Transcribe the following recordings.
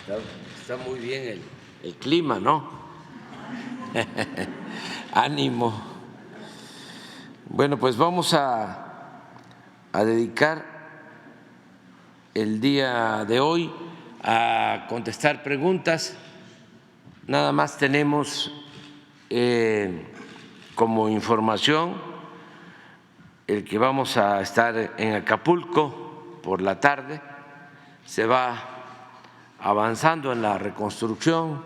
Está muy bien el clima, ¿no? Ánimo. Bueno, pues vamos a dedicar el día de hoy a contestar preguntas. Nada más tenemos como información el que vamos a estar en Acapulco por la tarde. Se va avanzando en la reconstrucción,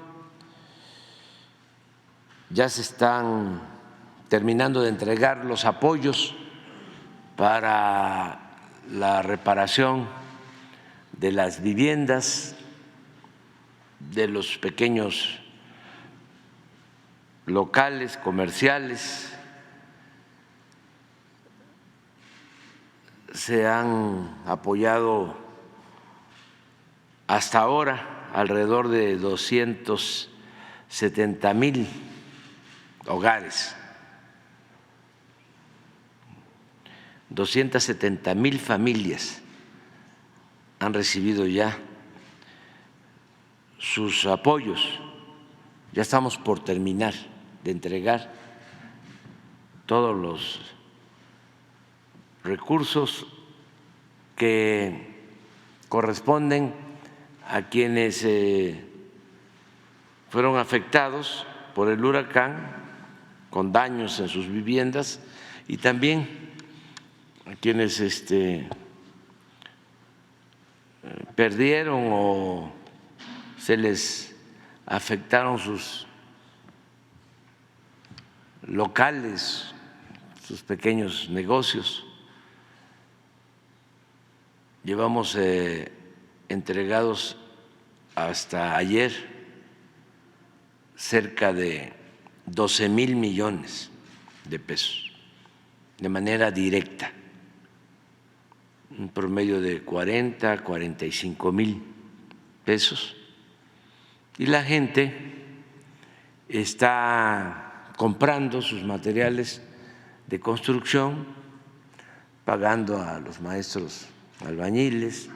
ya se están terminando de entregar los apoyos para la reparación de las viviendas, de los pequeños locales comerciales. Se han apoyado hasta ahora alrededor de 270,000 hogares, 270,000 familias han recibido ya sus apoyos. Ya estamos por terminar de entregar todos los recursos que corresponden a quienes fueron afectados por el huracán con daños en sus viviendas y también a quienes perdieron o se les afectaron sus locales, sus pequeños negocios. Llevamos entregados hasta ayer cerca de 12,000 millones de pesos de manera directa, un promedio de 40, 45,000 pesos, y la gente está comprando sus materiales de construcción, pagando a los maestros albañiles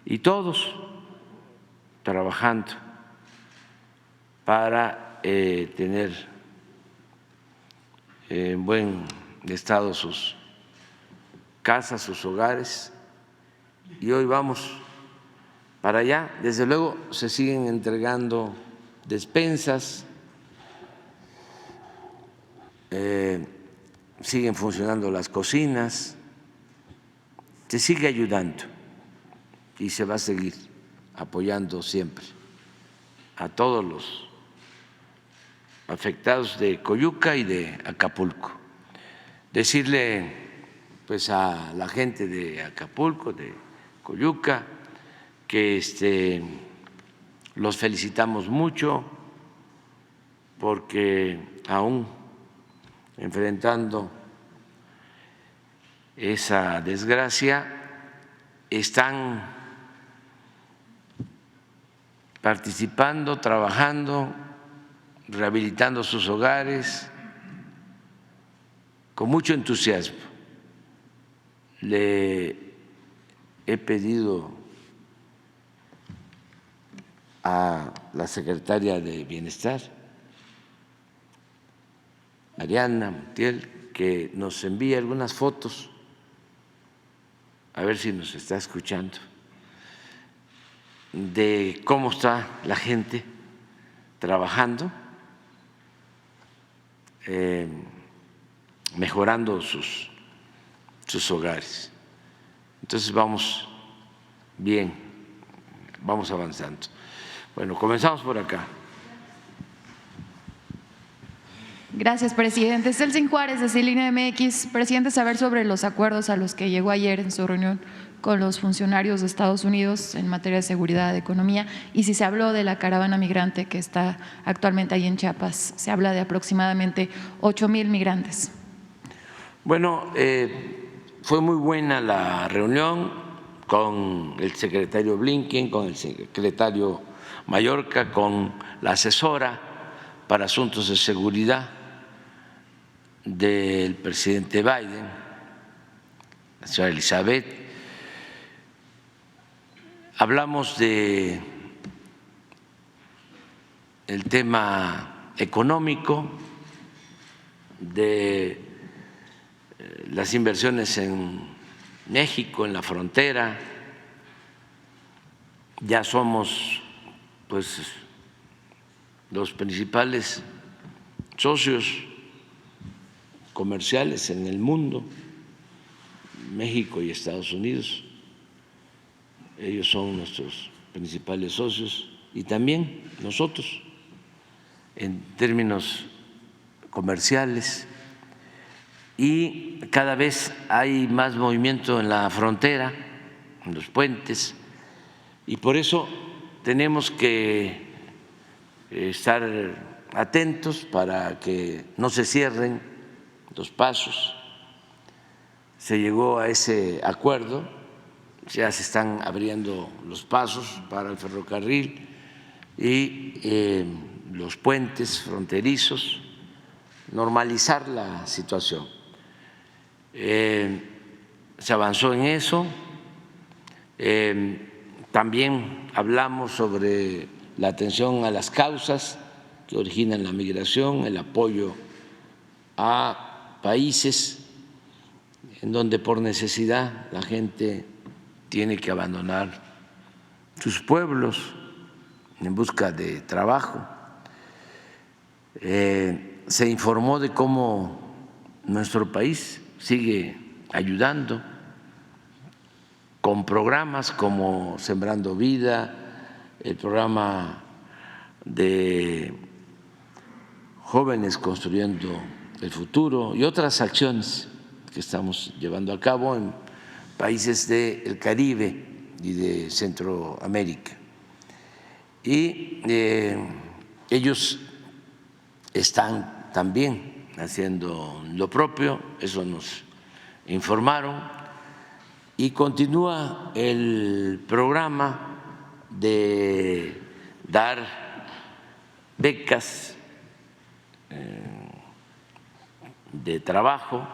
y todos trabajando para tener en buen estado sus casas, sus hogares, y hoy vamos para allá. Desde luego se siguen entregando despensas, siguen funcionando las cocinas, se sigue ayudando y se va a seguir apoyando siempre a todos los afectados de Coyuca y de Acapulco. Decirle pues a la gente de Acapulco, de Coyuca, que los felicitamos mucho porque aún enfrentando esa desgracia están participando, trabajando, rehabilitando sus hogares con mucho entusiasmo. Le he pedido a la secretaria de Bienestar, Mariana Montiel, que nos envíe algunas fotos, a ver si nos está escuchando, de cómo está la gente trabajando, mejorando sus hogares. Entonces vamos bien, vamos avanzando. Bueno, comenzamos por acá. Gracias, presidente. Celsin Juárez, de Celina MX. Presidente, saber sobre los acuerdos a los que llegó ayer en su reunión con los funcionarios de Estados Unidos en materia de seguridad, de economía, y si se habló de la caravana migrante que está actualmente ahí en Chiapas. Se habla de aproximadamente 8,000 migrantes. Bueno, fue muy buena la reunión con el secretario Blinken, con el secretario Mayorkas, con la asesora para asuntos de seguridad del presidente Biden, la señora Elizabeth. Hablamos de el tema económico, de las inversiones en México, en la frontera. Ya somos pues los principales socios comerciales en el mundo, México y Estados Unidos. Ellos son nuestros principales socios y también nosotros en términos comerciales, y cada vez hay más movimiento en la frontera, en los puentes, y por eso tenemos que estar atentos para que no se cierren los pasos. Se llegó a ese acuerdo, ya se están abriendo los pasos para el ferrocarril y los puentes fronterizos, normalizar la situación. Se avanzó en eso. También hablamos sobre la atención a las causas que originan la migración, el apoyo a países en donde por necesidad la gente tiene que abandonar sus pueblos en busca de trabajo. Se informó de cómo nuestro país sigue ayudando con programas como Sembrando Vida, el programa de Jóvenes Construyendo el Futuro y otras acciones que estamos llevando a cabo en países del Caribe y de Centroamérica. Y ellos están también haciendo lo propio, eso nos informaron, y continúa el programa de dar becas de trabajo,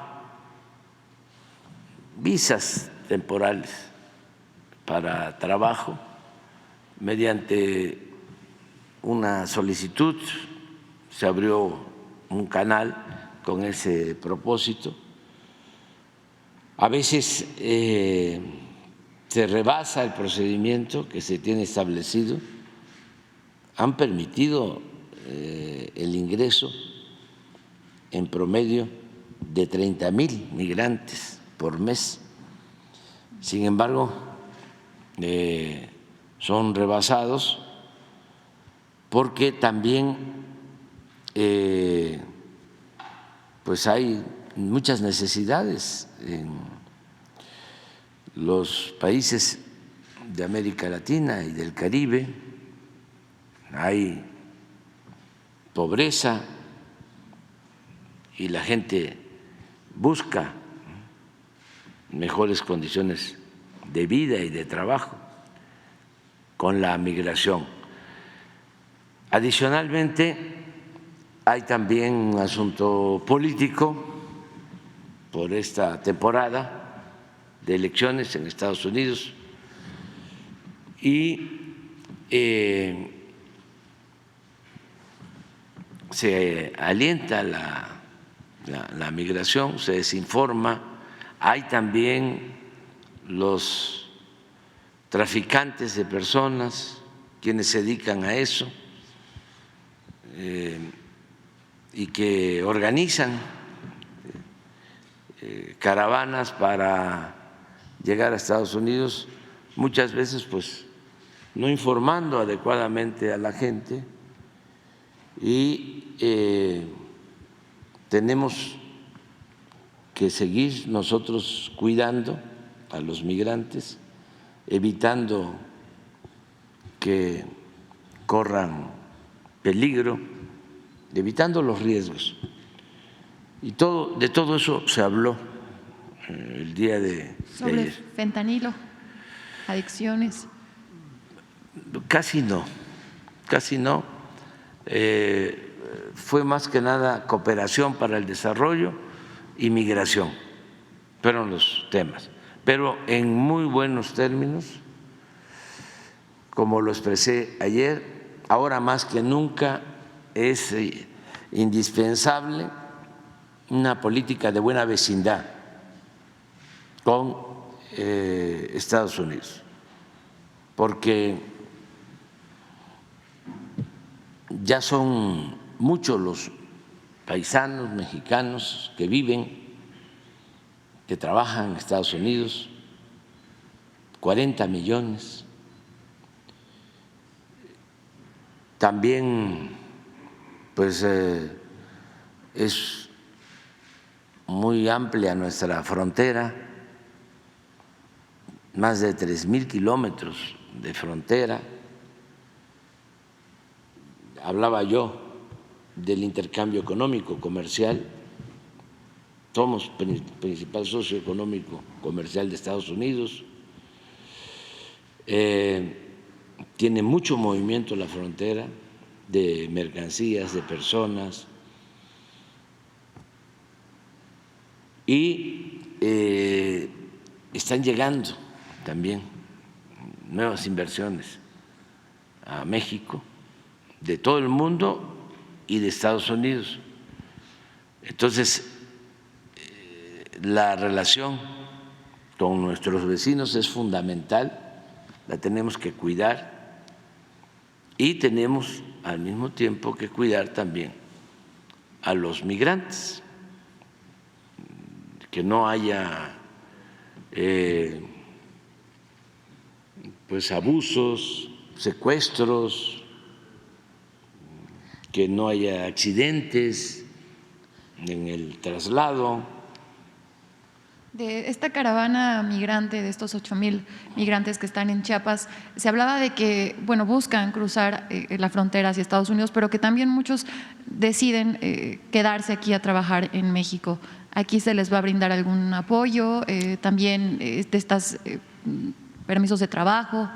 visas temporales para trabajo mediante una solicitud. Se abrió un canal con ese propósito. A veces se rebasa el procedimiento que se tiene establecido. Han permitido el ingreso en promedio de 30,000 migrantes por mes. Sin embargo, son rebasados porque también pues hay muchas necesidades en los países de América Latina y del Caribe. Hay pobreza y la gente busca mejores condiciones de vida y de trabajo con la migración. Adicionalmente, hay también un asunto político por esta temporada de elecciones en Estados Unidos y se alienta la migración, se desinforma. Hay también los traficantes de personas, quienes se dedican a eso y que organizan caravanas para llegar a Estados Unidos, muchas veces pues no informando adecuadamente a la gente, y tenemos que seguir nosotros cuidando a los migrantes, evitando que corran peligro, evitando los riesgos. Y de todo eso se habló el día de sobre ayer. Fentanilo, adicciones. Casi no. Fue más que nada cooperación para el desarrollo y migración, fueron los temas, pero en muy buenos términos, como lo expresé ayer, ahora más que nunca es indispensable una política de buena vecindad con Estados Unidos, porque ya son muchos los paisanos mexicanos que viven, que trabajan en Estados Unidos, 40 millones. También, pues, es muy amplia nuestra frontera, más de 3,000 kilómetros de frontera. Hablaba yo del intercambio económico, comercial. Somos principal socio económico comercial de Estados Unidos. Tiene mucho movimiento la frontera de mercancías, de personas, y están llegando también nuevas inversiones a México de todo el mundo y de Estados Unidos. Entonces, la relación con nuestros vecinos es fundamental, la tenemos que cuidar y tenemos al mismo tiempo que cuidar también a los migrantes, que no haya pues abusos, secuestros, que no haya accidentes en el traslado. De esta caravana migrante, de estos 8,000 migrantes que están en Chiapas, se hablaba de que, bueno, buscan cruzar la frontera hacia Estados Unidos, pero que también muchos deciden quedarse aquí a trabajar en México. ¿Aquí se les va a brindar algún apoyo? También de estos permisos de trabajo.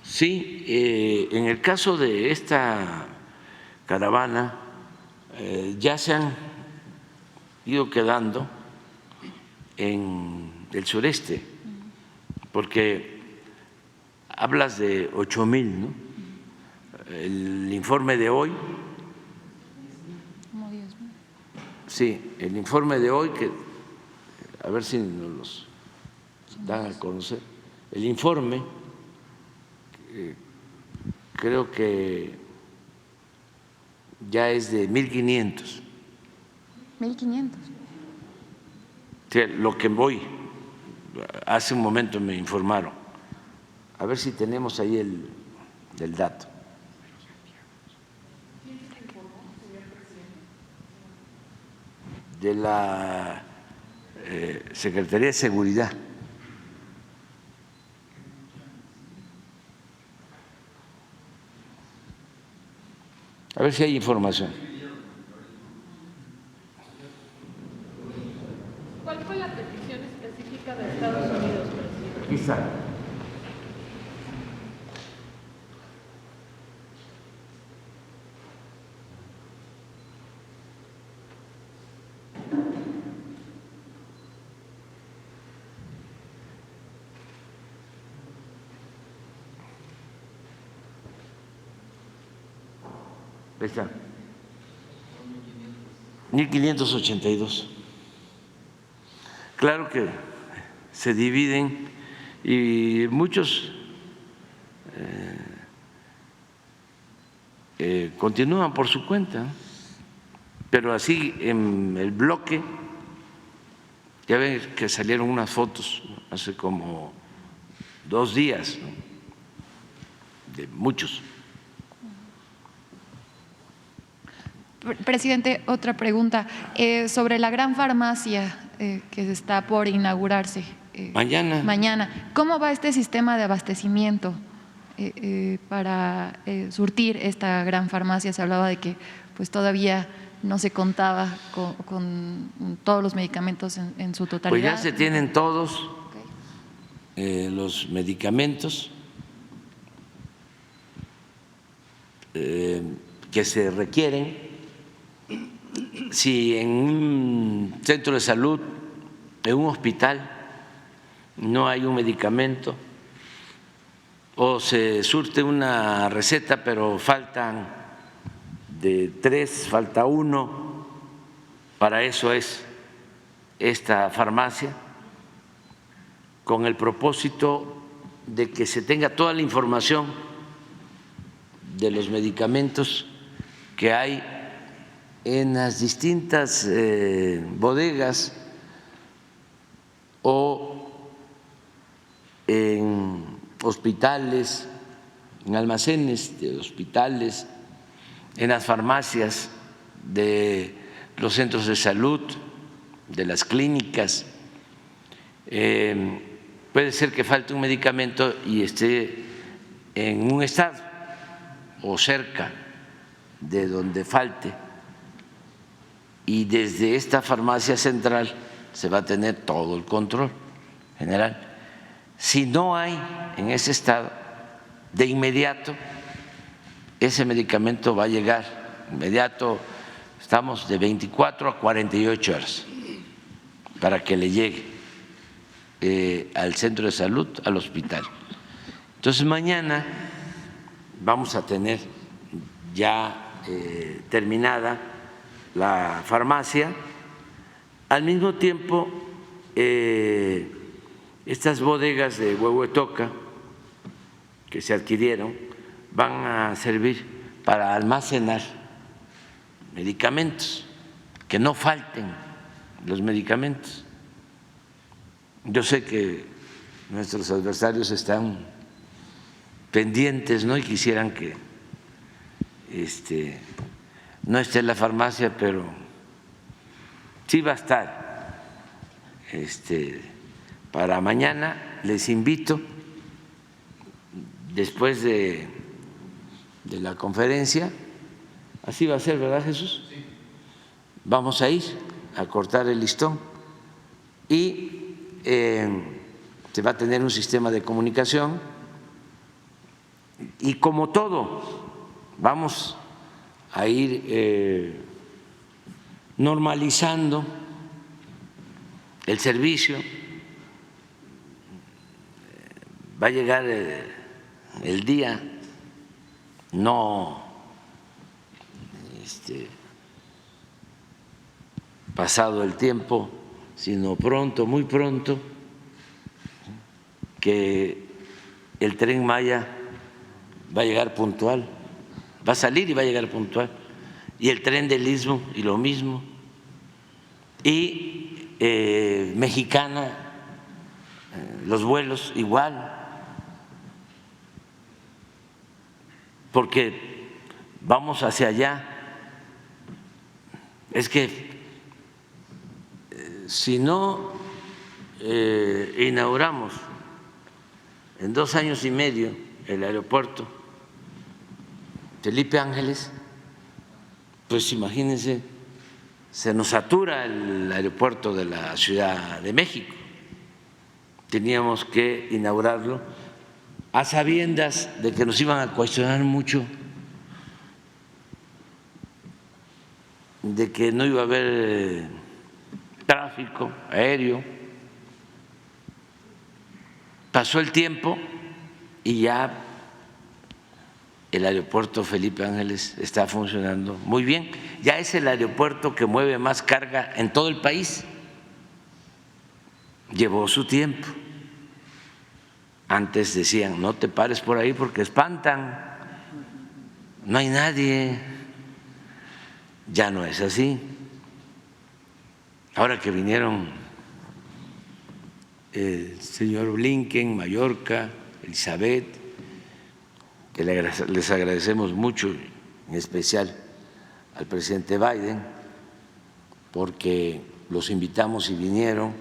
Sí, en el caso de esta caravana ya se han ido quedando en el sureste, porque hablas de 8,000, ¿no? El informe de hoy, sí, el informe de hoy, que a ver si nos los dan a conocer, el informe creo que ya es de 1,500. 1,500. Lo que voy, hace un momento me informaron, a ver si tenemos ahí el dato. De la Secretaría de Seguridad. A ver si hay información. ¿Cuál fue la petición específica de Estados Unidos, presidente? Aquí está. Ahí está. 1,582. Claro que se dividen y muchos continúan por su cuenta, pero así en el bloque, ya ven que salieron unas fotos hace como 2 días, ¿no?, de muchos. Presidente, otra pregunta sobre la gran farmacia que está por inaugurarse mañana. ¿Cómo va este sistema de abastecimiento para surtir esta gran farmacia? Se hablaba de que pues todavía no se contaba con todos los medicamentos en su totalidad. Pues ya se tienen todos los medicamentos que se requieren. Si en un centro de salud, en un hospital, no hay un medicamento o se surte una receta, pero faltan de 3, falta 1, para eso es esta farmacia, con el propósito de que se tenga toda la información de los medicamentos que hay en las distintas bodegas o en hospitales, en almacenes de hospitales, en las farmacias de los centros de salud, de las clínicas. Puede ser que falte un medicamento y esté en un estado o cerca de donde falte, y desde esta farmacia central se va a tener todo el control general. Si no hay en ese estado, de inmediato ese medicamento va a llegar inmediato, estamos de 24 a 48 horas para que le llegue al centro de salud, al hospital. Entonces mañana vamos a tener ya terminada la farmacia. Al mismo tiempo, estas bodegas de Huehuetoca que se adquirieron van a servir para almacenar medicamentos, que no falten los medicamentos. Yo sé que nuestros adversarios están pendientes, ¿no?, y quisieran que no esté en la farmacia, pero sí va a estar para mañana. Les invito, después de la conferencia, así va a ser, ¿verdad, Jesús? Sí. Vamos a ir a cortar el listón y se va a tener un sistema de comunicación, y como todo vamos a ir normalizando el servicio. Va a llegar el día, no pasado el tiempo, sino pronto, muy pronto, que el Tren Maya va a llegar puntual, va a salir y va a llegar puntual, y el tren del Istmo y lo mismo, y Mexicana, los vuelos igual, porque vamos hacia allá. Es que si no inauguramos en 2 años y medio el aeropuerto Felipe Ángeles, pues imagínense, se nos satura el aeropuerto de la Ciudad de México. Teníamos que inaugurarlo a sabiendas de que nos iban a cuestionar mucho, de que no iba a haber tráfico aéreo. Pasó el tiempo y ya el aeropuerto Felipe Ángeles está funcionando muy bien. Ya es el aeropuerto que mueve más carga en todo el país. Llevó su tiempo. Antes decían, no te pares por ahí porque espantan, no hay nadie. Ya no es así. Ahora que vinieron el señor Blinken, Mallorca, Elizabeth, que les agradecemos mucho, en especial al presidente Biden, porque los invitamos y vinieron,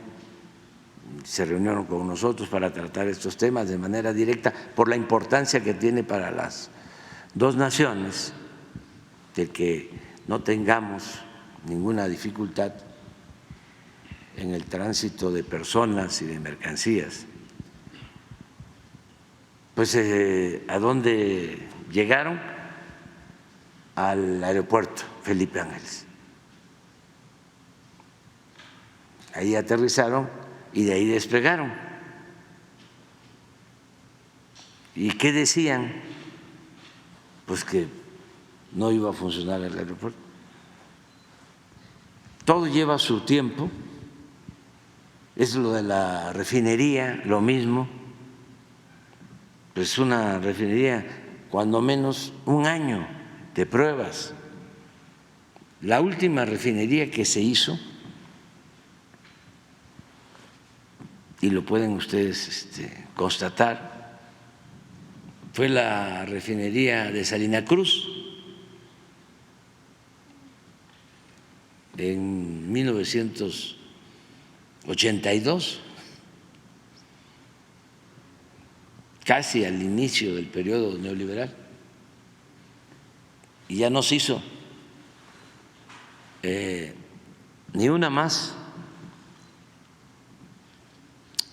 se reunieron con nosotros para tratar estos temas de manera directa, por la importancia que tiene para las dos naciones, de que no tengamos ninguna dificultad en el tránsito de personas y de mercancías. Pues ¿a dónde llegaron? Al aeropuerto Felipe Ángeles. Ahí aterrizaron y de ahí despegaron. ¿Y qué decían? Pues que no iba a funcionar el aeropuerto. Todo lleva su tiempo. Es lo de la refinería, lo mismo. Pues una refinería, cuando menos un año de pruebas. La última refinería que se hizo, y lo pueden ustedes constatar, fue la refinería de Salina Cruz en 1982, casi al inicio del periodo neoliberal, y ya no se hizo ni una más.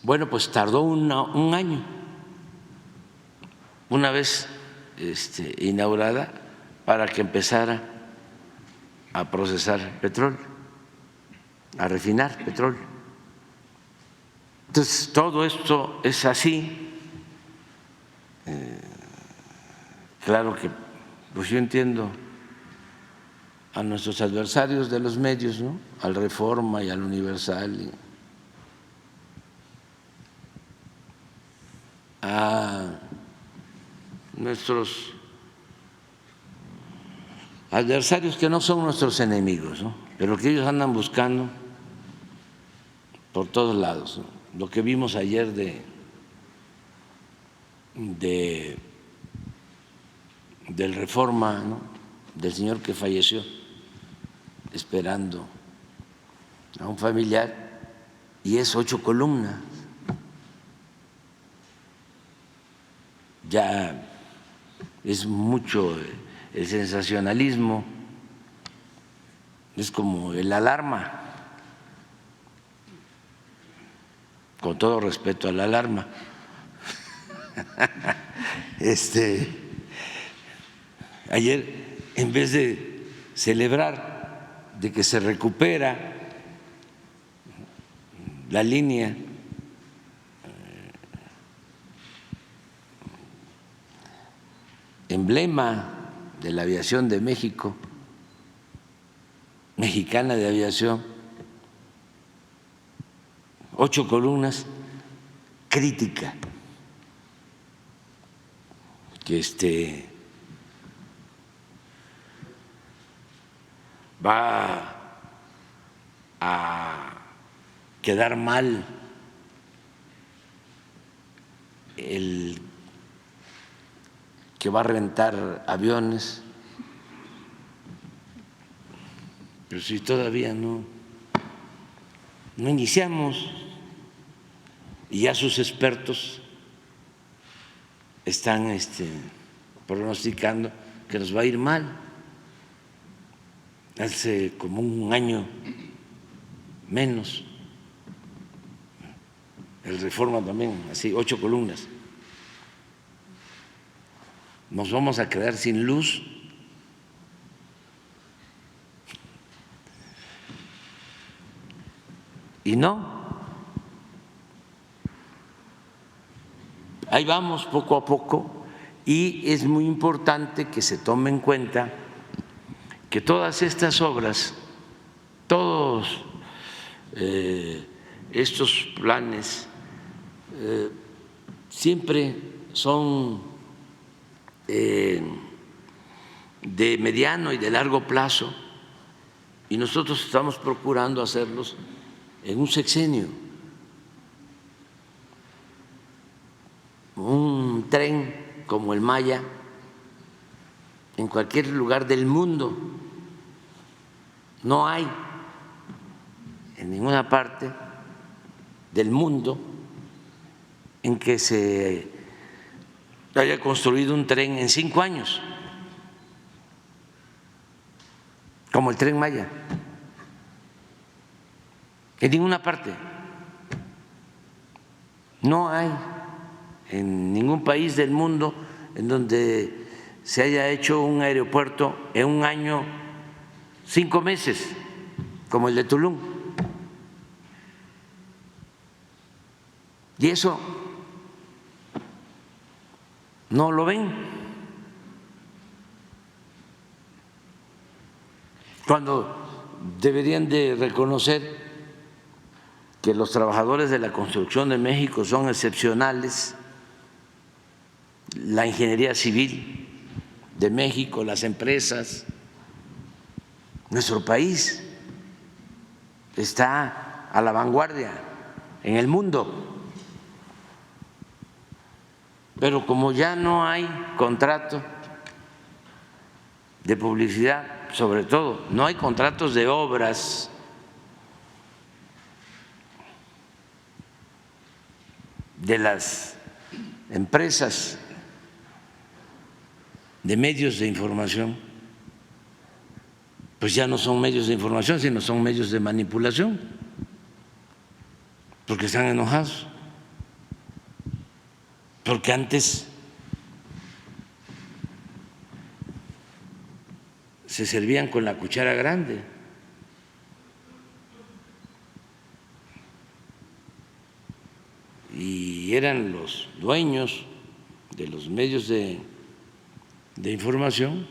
Bueno, pues tardó un año. Una vez inaugurada, para que empezara a procesar petróleo, a refinar petróleo. Entonces, todo esto es así. Claro que pues yo entiendo a nuestros adversarios de los medios, ¿no? Al Reforma y al Universal, a nuestros adversarios que no son nuestros enemigos, ¿no? Pero que ellos andan buscando por todos lados, ¿no? Lo que vimos ayer del Reforma, ¿no? Del señor que falleció esperando a un familiar, y es 8 columnas. Ya es mucho el sensacionalismo, es como el Alarma, con todo respeto a la Alarma. Ayer, en vez de celebrar de que se recupera la línea emblema de la aviación de México, Mexicana de Aviación, 8 columnas, crítica, que va a quedar mal el que va a rentar aviones, pero si todavía no iniciamos, y ya sus expertos están pronosticando que nos va a ir mal. Hace como un año menos, el Reforma también, así 8 columnas. Nos vamos a quedar sin luz. Y no, ahí vamos poco a poco, y es muy importante que se tome en cuenta que todas estas obras, todos estos planes siempre son de mediano y de largo plazo, y nosotros estamos procurando hacerlos en un sexenio. Un tren como el Maya, en cualquier lugar del mundo, no hay en ninguna parte del mundo en que se haya construido un tren en 5 años, como el Tren Maya. En ninguna parte. No hay en ningún país del mundo en donde se haya hecho un aeropuerto en un año, 5 meses, como el de Tulum. Y eso no lo ven. Cuando deberían de reconocer que los trabajadores de la construcción de México son excepcionales, la ingeniería civil de México, las empresas, nuestro país está a la vanguardia en el mundo. Pero como ya no hay contrato de publicidad, sobre todo, no hay contratos de obras, de las empresas de medios de información, pues ya no son medios de información, sino son medios de manipulación, porque están enojados, porque antes se servían con la cuchara grande. Y eran los dueños de los medios de información,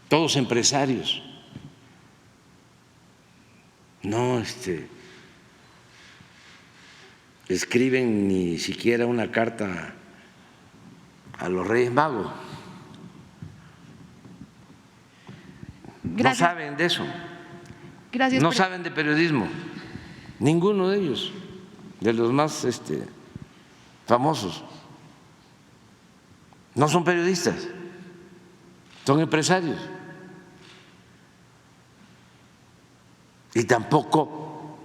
todos empresarios, no escriben ni siquiera una carta a los Reyes Magos. Gracias. No saben de eso. Gracias. No saben de periodismo, ninguno de ellos, de los más famosos. No son periodistas, son empresarios. Y tampoco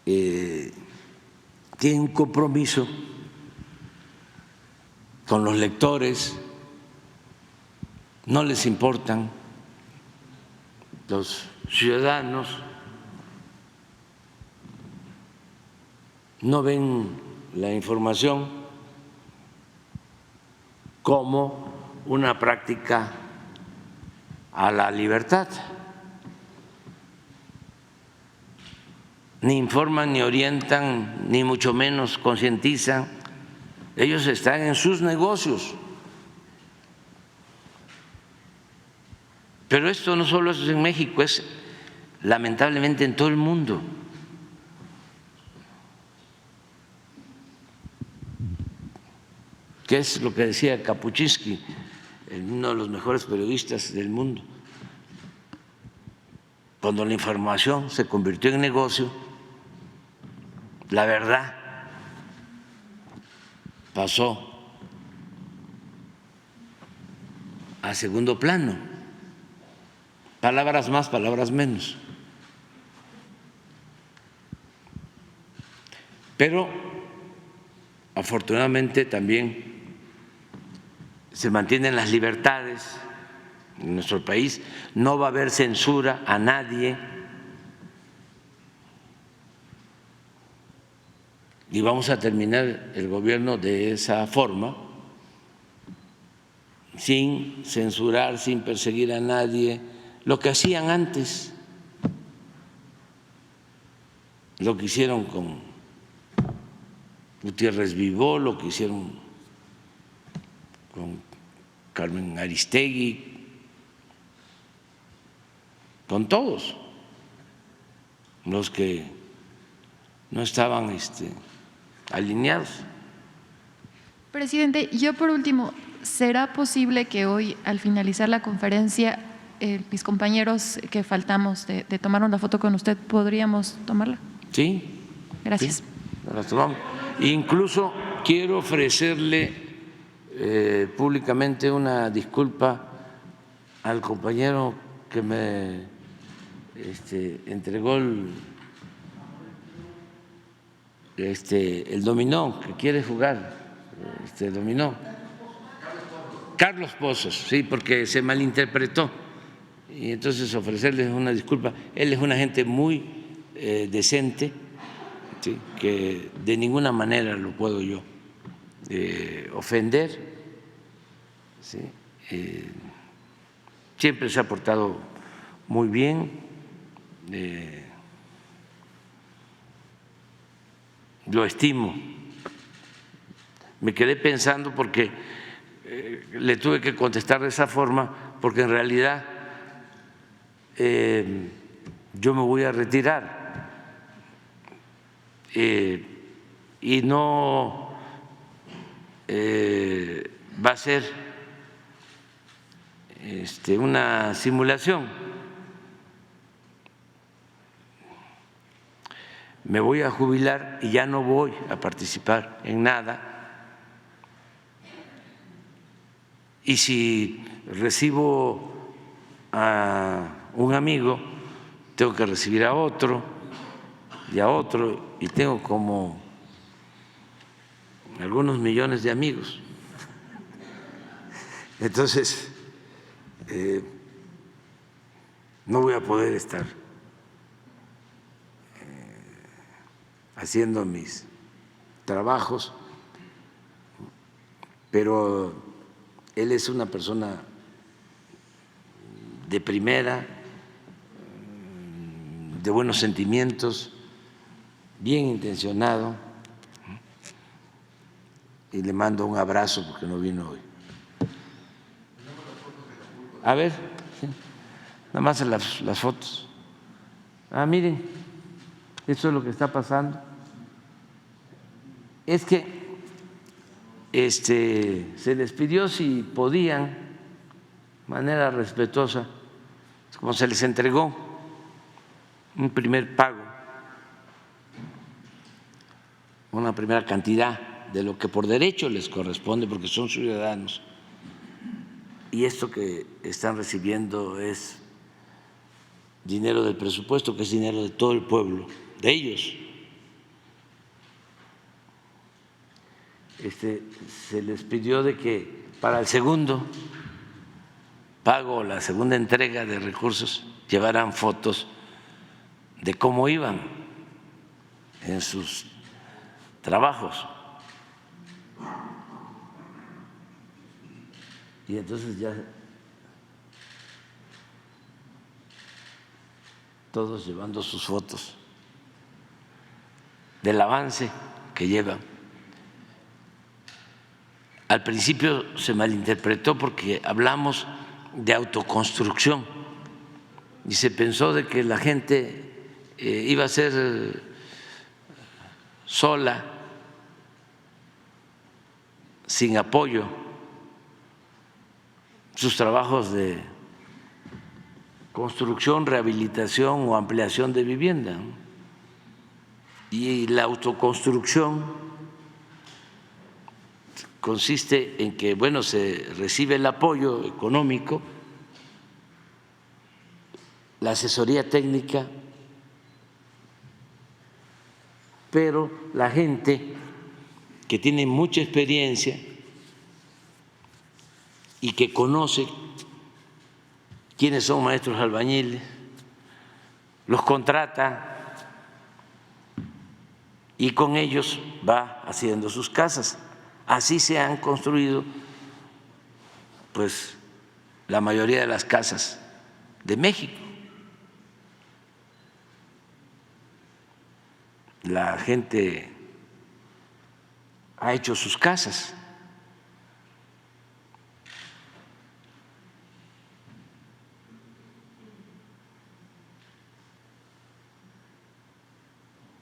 tienen un compromiso con los lectores, no les importan los ciudadanos, no ven la información como una práctica a la libertad, ni informan, ni orientan, ni mucho menos concientizan. Ellos están en sus negocios. Pero esto no solo es en México, es lamentablemente en todo el mundo. ¿Qué es lo que decía Kapuczynski, uno de los mejores periodistas del mundo? Cuando la información se convirtió en negocio, la verdad pasó a segundo plano. Palabras más, palabras menos. Pero afortunadamente también se mantienen las libertades en nuestro país, no va a haber censura a nadie y vamos a terminar el gobierno de esa forma, sin censurar, sin perseguir a nadie, lo que hacían antes, lo que hicieron con Gutiérrez Vivó, lo que hicieron con Carmen Aristegui, con todos los que no estaban alineados. Presidente, yo por último, ¿será posible que hoy, al finalizar la conferencia, mis compañeros que faltamos de tomar una foto con usted, podríamos tomarla? Sí. Gracias. Sí, las tomamos. Incluso quiero ofrecerle públicamente una disculpa al compañero que me entregó el dominó, que quiere jugar dominó. Carlos Pozos, sí, porque se malinterpretó y entonces ofrecerles una disculpa. Él es una gente muy decente, ¿sí?, que de ninguna manera lo puedo yo ofender, ¿sí? Siempre se ha portado muy bien. Lo estimo. Me quedé pensando porque le tuve que contestar de esa forma porque en realidad yo me voy a retirar y no va a ser una simulación. Me voy a jubilar y ya no voy a participar en nada. Y si recibo a un amigo, tengo que recibir a otro y a otro, y tengo como algunos millones de amigos. Entonces, no voy a poder estar haciendo mis trabajos, pero él es una persona de primera, de buenos sentimientos, bien intencionado, y le mando un abrazo porque no vino hoy. A ver, sí, nada más las fotos. Miren, eso es lo que está pasando. Es que se les pidió si podían, de manera respetuosa, como se les entregó un primer pago, una primera cantidad de lo que por derecho les corresponde porque son ciudadanos, y esto que están recibiendo es dinero del presupuesto, que es dinero de todo el pueblo, de ellos. Se les pidió de que para el segundo pago, la segunda entrega de recursos, llevaran fotos de cómo iban en sus trabajos. Y entonces ya todos llevando sus fotos del avance que llevan. Al principio se malinterpretó porque hablamos de autoconstrucción y se pensó de que la gente iba a ser sola, sin apoyo, sus trabajos de construcción, rehabilitación o ampliación de vivienda. Y la autoconstrucción consiste en que, bueno, se recibe el apoyo económico, la asesoría técnica, pero la gente que tiene mucha experiencia y que conoce quiénes son maestros albañiles, los contrata y con ellos va haciendo sus casas. Así se han construido pues la mayoría de las casas de México. La gente ha hecho sus casas.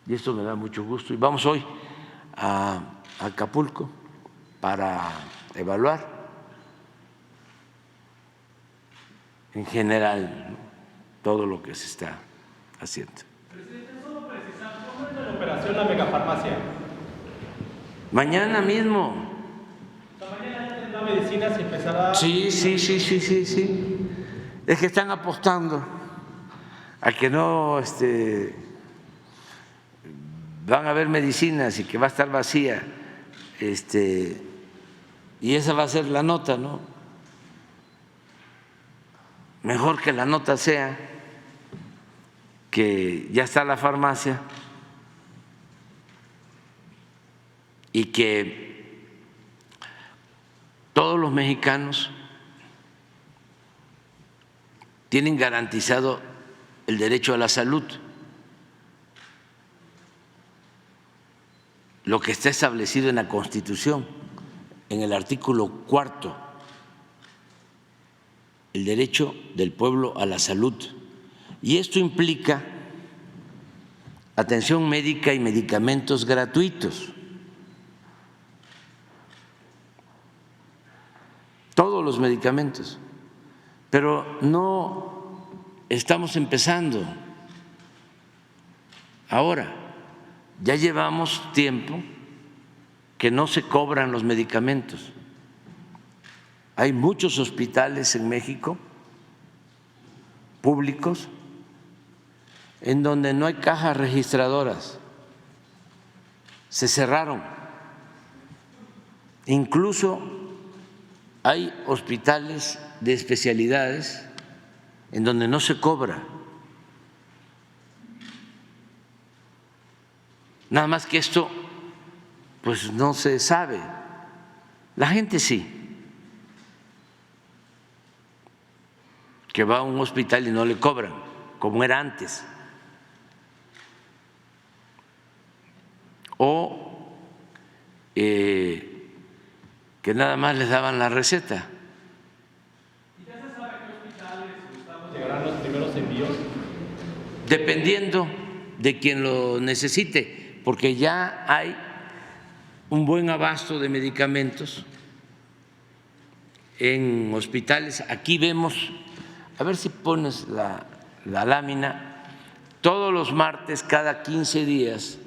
Y esto me da mucho gusto. Y vamos hoy a Acapulco para evaluar en general, ¿no?, todo lo que se está haciendo. Presidente, solo precisar, ¿cómo es la operación La Megafarmacia? Mañana mismo. O sea, mañana ya tendrá medicinas y empezará. Sí. Es que están apostando a que no van a haber medicinas y que va a estar vacía. Y esa va a ser la nota, ¿no? Mejor que la nota sea que ya está la farmacia y que todos los mexicanos tienen garantizado el derecho a la salud, lo que está establecido en la Constitución. en el artículo 4 el derecho del pueblo a la salud, y esto implica atención médica y medicamentos gratuitos. Todos los medicamentos, pero no estamos empezando ahora, ya llevamos tiempo que no se cobran los medicamentos. Hay muchos hospitales en México públicos en donde no hay cajas registradoras, se cerraron. Incluso hay hospitales de especialidades en donde no se cobra. Nada más que esto pues no se sabe. La gente sí, que va a un hospital y no le cobran, como era antes. O que nada más les daban la receta. ¿Y ya se sabe a qué hospitales o estados llegarán los primeros envíos? Dependiendo de quien lo necesite, porque ya hay un buen abasto de medicamentos en hospitales. Aquí vemos, a ver si pones la lámina, todos los martes, cada 15 días,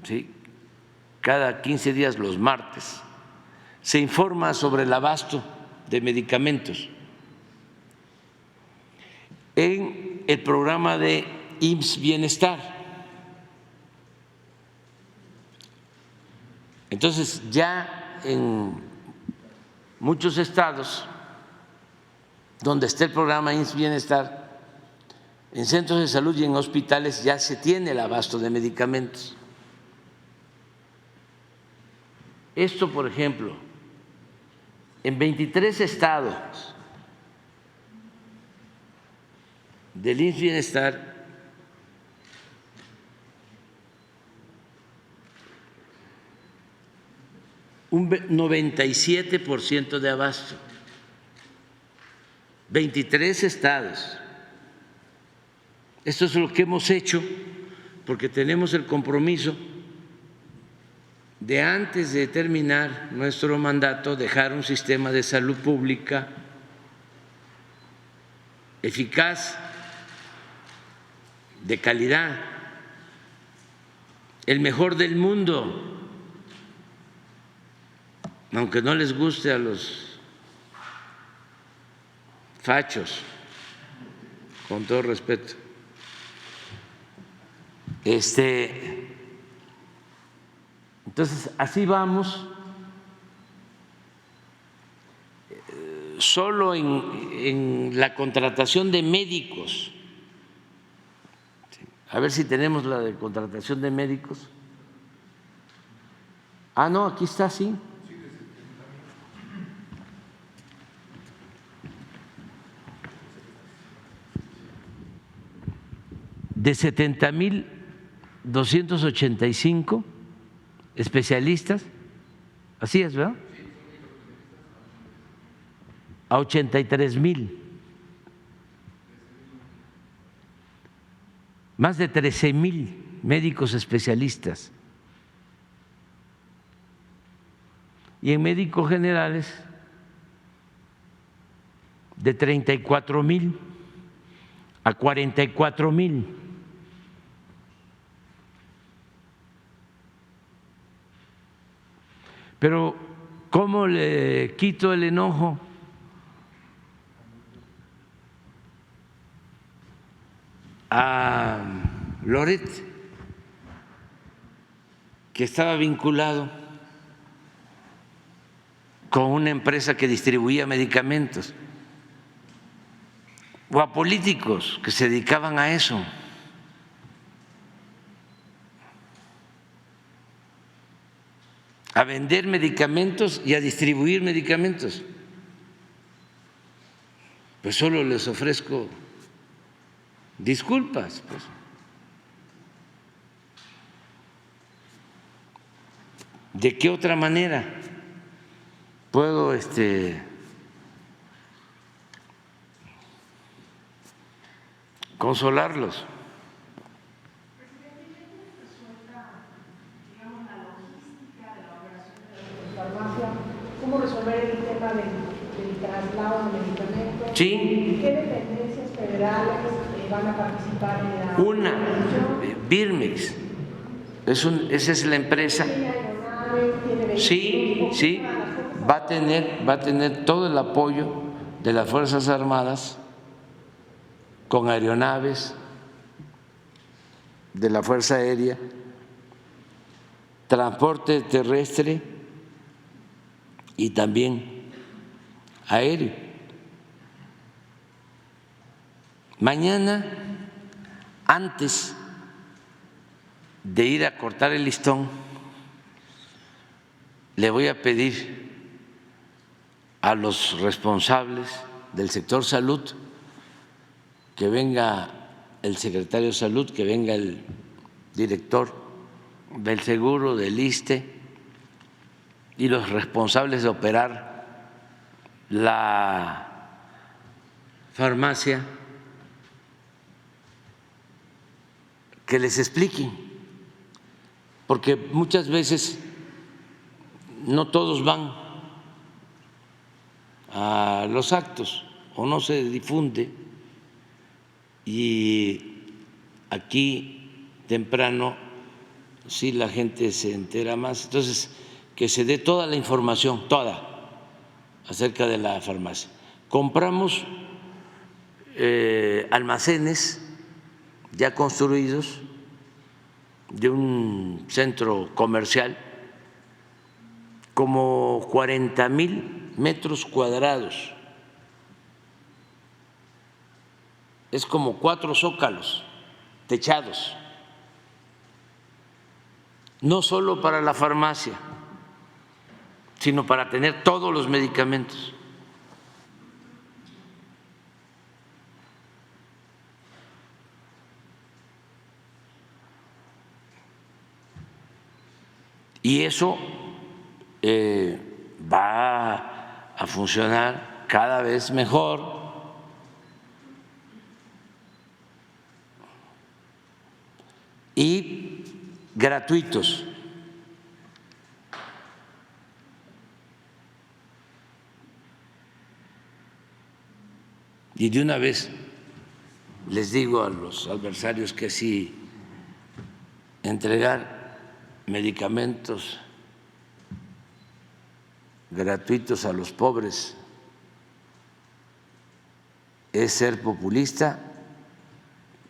¿sí? Cada 15 días los martes, se informa sobre el abasto de medicamentos en el programa de IMSS Bienestar. Entonces, ya en muchos estados donde está el programa IMSS Bienestar, en centros de salud y en hospitales ya se tiene el abasto de medicamentos. Esto, por ejemplo, en 23 estados del IMSS Bienestar un 97% de abasto, 23 estados. Esto es lo que hemos hecho porque tenemos el compromiso de, antes de terminar nuestro mandato, dejar un sistema de salud pública eficaz, de calidad, el mejor del mundo, aunque no les guste a los fachos, con todo respeto. Entonces, así vamos. Solo en la contratación de médicos, a ver si tenemos la de contratación de médicos. Ah, no, aquí está, sí. De 70,285 especialistas, así es, ¿verdad? A 83,000, más de 13,000 médicos especialistas. Y en médicos generales, de 34,000 a 44,000. Pero ¿cómo le quito el enojo a Loret, que estaba vinculado con una empresa que distribuía medicamentos, o a políticos que se dedicaban a eso? A vender medicamentos y a distribuir medicamentos. Pues solo les ofrezco disculpas, pues. ¿De qué otra manera puedo consolarlos? ¿Cómo resolver el tema del traslado de medicamentos? Sí. ¿Qué dependencias federales van a participar en la Una, Birmex, esa es la empresa. ¿Tiene aeronave? ¿Tiene vehículos? Sí, sí, va a tener todo el apoyo de las Fuerzas Armadas con aeronaves de la Fuerza Aérea, transporte terrestre y también aéreo. Mañana, antes de ir a cortar el listón, le voy a pedir a los responsables del sector salud que venga el secretario de Salud, que venga el director del Seguro, del ISSSTE y los responsables de operar la farmacia, que les expliquen, porque muchas veces no todos van a los actos o no se difunde, y aquí temprano sí la gente se entera más. Entonces, que se dé toda la información, toda, acerca de la farmacia. Compramos almacenes ya construidos de un centro comercial, como 40,000 metros cuadrados, es como 4 zócalos techados, no solo para la farmacia, sino para tener todos los medicamentos. Y eso va a funcionar cada vez mejor. Y gratuitos. Y de una vez les digo a los adversarios que si entregar medicamentos gratuitos a los pobres es ser populista,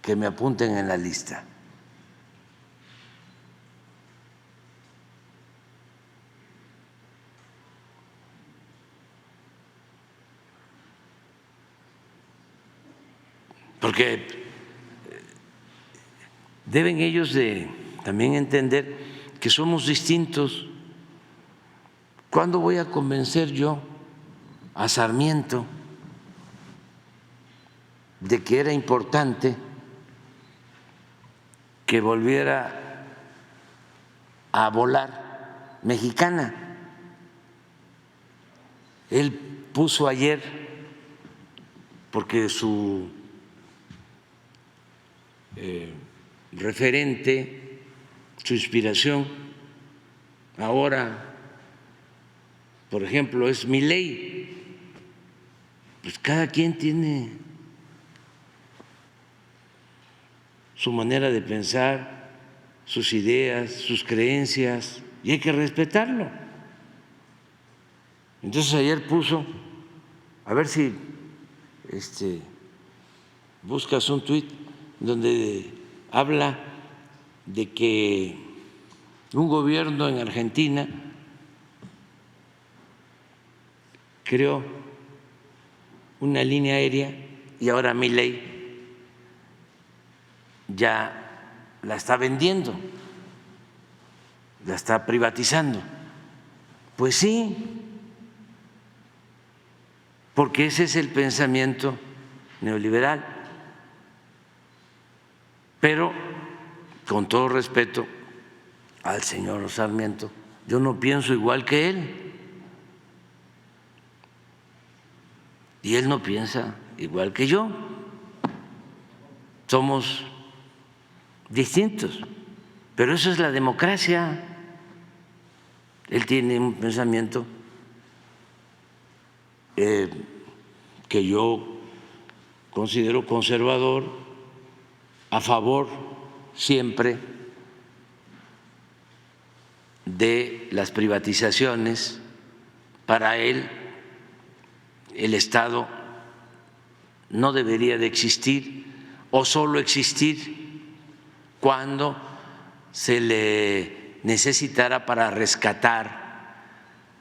que me apunten en la lista. Porque deben ellos de también entender que somos distintos. ¿Cuándo voy a convencer yo a Sarmiento de que era importante que volviera a volar Mexicana? Él puso ayer, porque su referente, su inspiración ahora, por ejemplo, es Milei. Pues cada quien tiene su manera de pensar, sus ideas, sus creencias, y hay que respetarlo. Entonces ayer puso, a ver si buscas un tuit donde habla de que un gobierno en Argentina creó una línea aérea y ahora Milei ya la está vendiendo, la está privatizando. Pues sí, porque ese es el pensamiento neoliberal. Pero, con todo respeto al señor Sarmiento, yo no pienso igual que él y él no piensa igual que yo. Somos distintos, pero eso es la democracia. Él tiene un pensamiento que yo considero conservador, a favor siempre de las privatizaciones. Para él, el Estado no debería de existir o solo existir cuando se le necesitara para rescatar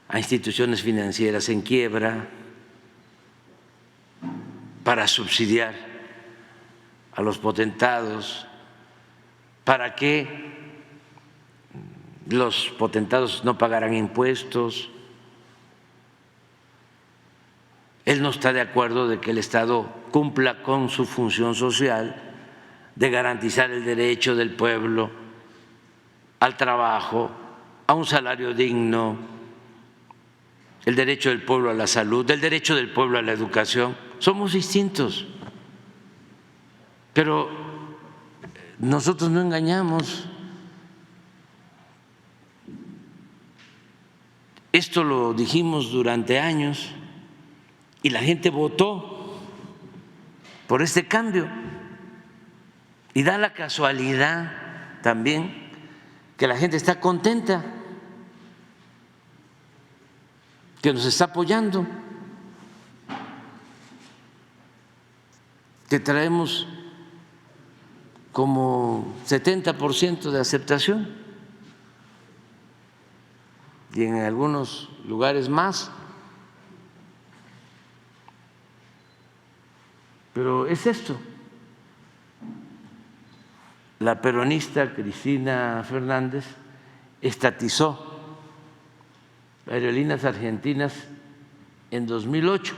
a instituciones financieras en quiebra, para subsidiar a los potentados, para que los potentados no pagaran impuestos. Él no está de acuerdo de que el Estado cumpla con su función social de garantizar el derecho del pueblo al trabajo, a un salario digno, el derecho del pueblo a la salud, el derecho del pueblo a la educación. Somos distintos, pero nosotros no engañamos. Esto lo dijimos durante años y la gente votó por este cambio. Y da la casualidad también que la gente está contenta, que nos está apoyando, que traemos como 70% de aceptación y en algunos lugares más. Pero es esto. La peronista Cristina Fernández estatizó Aerolíneas Argentinas en 2008.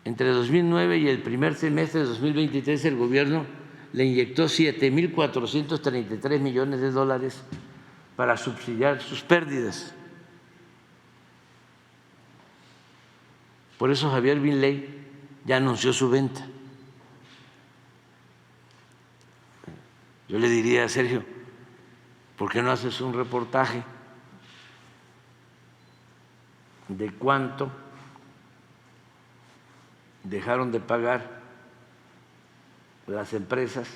Entre 2009 y el primer semestre de 2023 el gobierno le inyectó 7.433 millones de dólares para subsidiar sus pérdidas. Por eso Javier Milei ya anunció su venta. Yo le diría a Sergio, ¿por qué no haces un reportaje de cuánto dejaron de pagar las empresas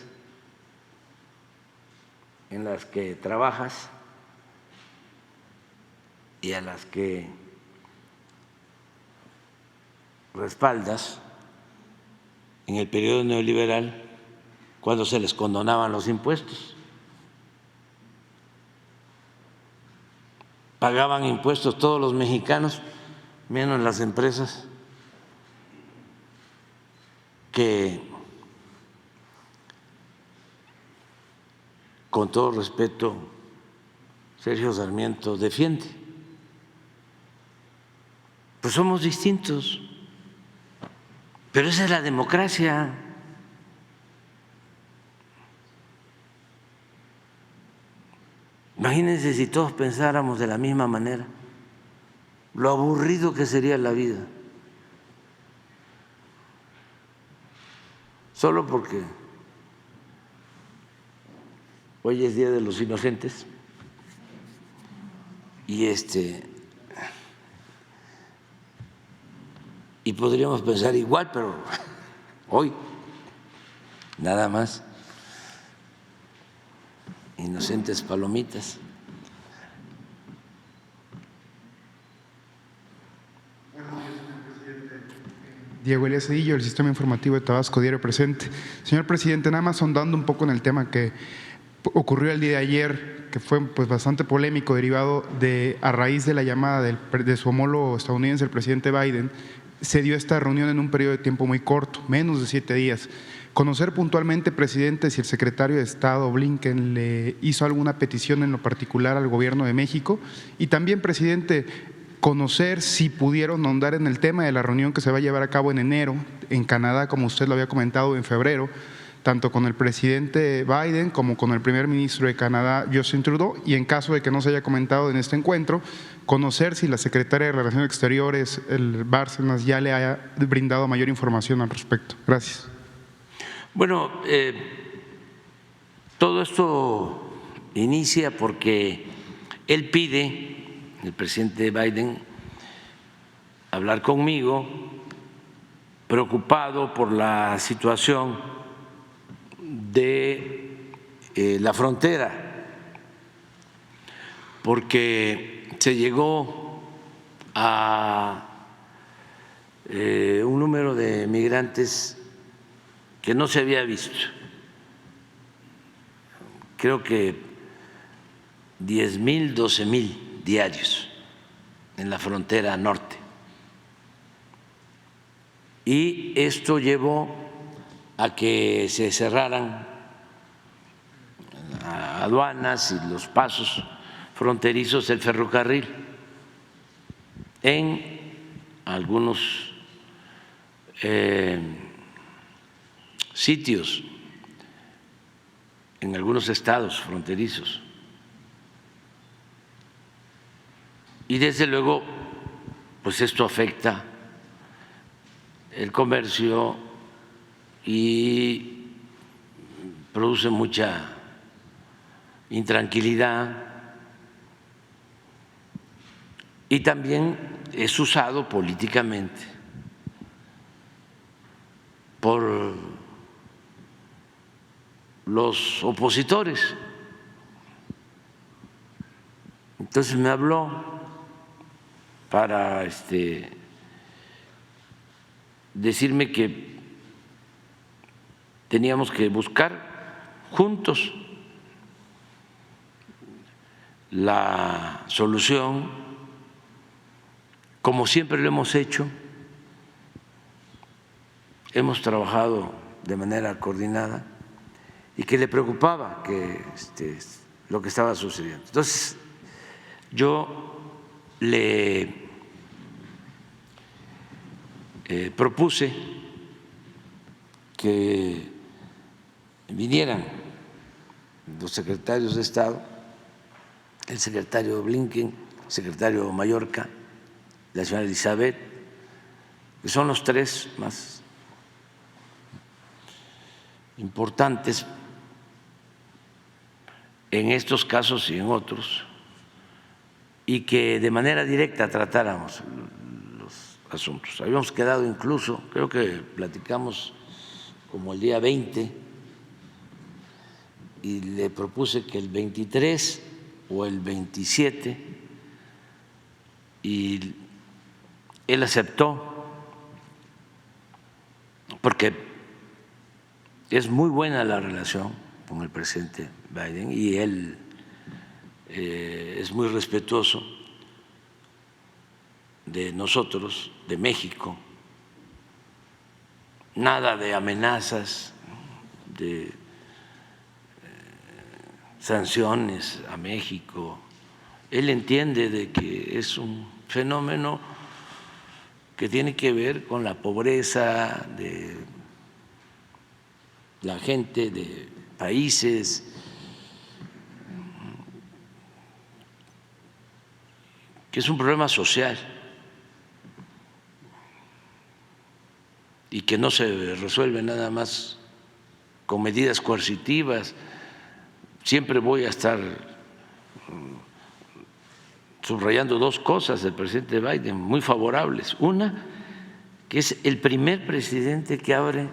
en las que trabajas y a las que respaldas en el periodo neoliberal cuando se les condonaban los impuestos? Pagaban impuestos todos los mexicanos, menos las empresas que, con todo respeto, Sergio Sarmiento defiende. Pues somos distintos, pero esa es la democracia. Imagínense si todos pensáramos de la misma manera, lo aburrido que sería la vida. Solo porque hoy es Día de los Inocentes y podríamos pensar igual, pero hoy nada más inocentes palomitas. Diego Elías Cedillo, del Sistema Informativo de Tabasco, diario presente. Señor presidente, nada más ahondando un poco en el tema que ocurrió el día de ayer, que fue pues bastante polémico, derivado a raíz de la llamada de su homólogo estadounidense, el presidente Biden, se dio esta reunión en un periodo de tiempo muy corto, menos de 7 días. Conocer puntualmente, presidente, si el secretario de Estado Blinken le hizo alguna petición en lo particular al gobierno de México, y también, presidente, conocer si pudieron ahondar en el tema de la reunión que se va a llevar a cabo en enero en Canadá, como usted lo había comentado, en febrero, tanto con el presidente Biden como con el primer ministro de Canadá, Justin Trudeau, y en caso de que no se haya comentado en este encuentro, conocer si la secretaria de Relaciones Exteriores, Bárcenas, ya le haya brindado mayor información al respecto. Gracias. Bueno, todo esto inicia porque él pide, el presidente Biden, hablar conmigo, preocupado por la situación de la frontera, porque se llegó a un número de migrantes que no se había visto. Creo que 10,000, 12,000 diarios en la frontera norte. Y esto llevó a que se cerraran aduanas y los pasos fronterizos del ferrocarril en algunos sitios, en algunos estados fronterizos. Y desde luego, pues esto afecta el comercio y produce mucha intranquilidad, y también es usado políticamente por los opositores. Entonces me habló para decirme que teníamos que buscar juntos la solución, como siempre lo hemos hecho. Hemos trabajado de manera coordinada, y que le preocupaba que lo que estaba sucediendo. Entonces, yo le propuse que vinieran los secretarios de Estado, el secretario Blinken, el secretario Mayorka, la señora Elizabeth, que son los tres más importantes en estos casos y en otros, y que de manera directa tratáramos los asuntos. Habíamos quedado incluso, creo que platicamos como el día 20, y le propuse que el 23 o el 27, y él aceptó, porque es muy buena la relación con el presidente Biden y él es muy respetuoso de nosotros, de México. Nada de amenazas, de sanciones a México. Él entiende de que es un fenómeno que tiene que ver con la pobreza de la gente, de países que es un problema social y que no se resuelve nada más con medidas coercitivas. Siempre voy a estar subrayando dos cosas del presidente Biden muy favorables. Una, que es el primer presidente que abre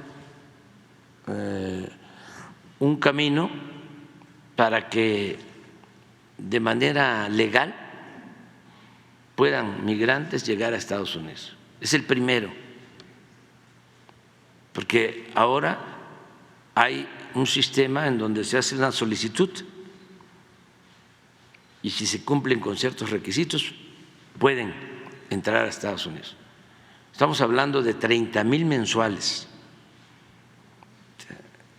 un camino para que de manera legal puedan migrantes llegar a Estados Unidos. Es el primero, porque ahora hay un sistema en donde se hace una solicitud y si se cumplen con ciertos requisitos pueden entrar a Estados Unidos. Estamos hablando de 30,000 mensuales.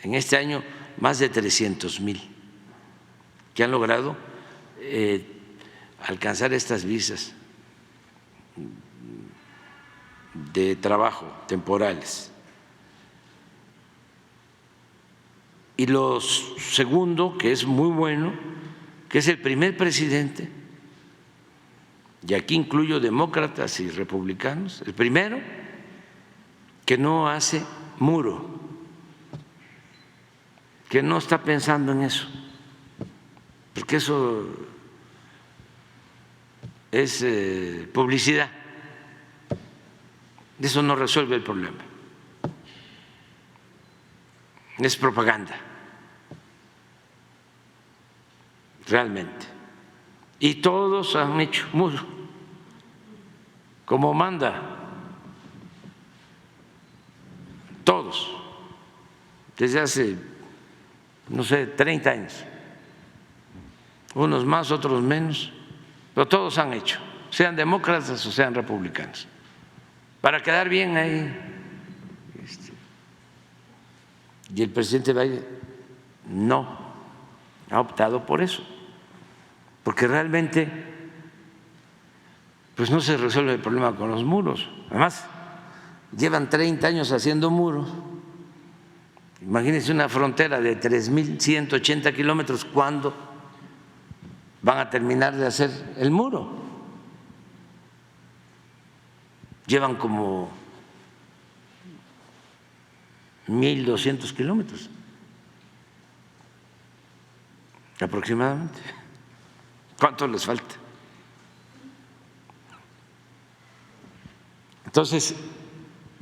En este año más de 300,000 que han logrado alcanzar estas visas de trabajo temporales. Y lo segundo, que es muy bueno, que es el primer presidente, y aquí incluyo demócratas y republicanos, el primero que no hace muro, que no está pensando en eso, porque eso es publicidad, eso no resuelve el problema, es propaganda, realmente. Y todos han hecho muro, como manda, todos, desde hace, no sé, 30 años, unos más, otros menos, pero todos han hecho, sean demócratas o sean republicanos, para quedar bien ahí. Y el presidente Biden no ha optado por eso, porque realmente pues no se resuelve el problema con los muros. Además, llevan 30 años haciendo muros. Imagínense una frontera de 3.180 kilómetros, ¿cuándo van a terminar de hacer el muro? Llevan como 1.200 kilómetros aproximadamente. ¿Cuánto les falta? Entonces,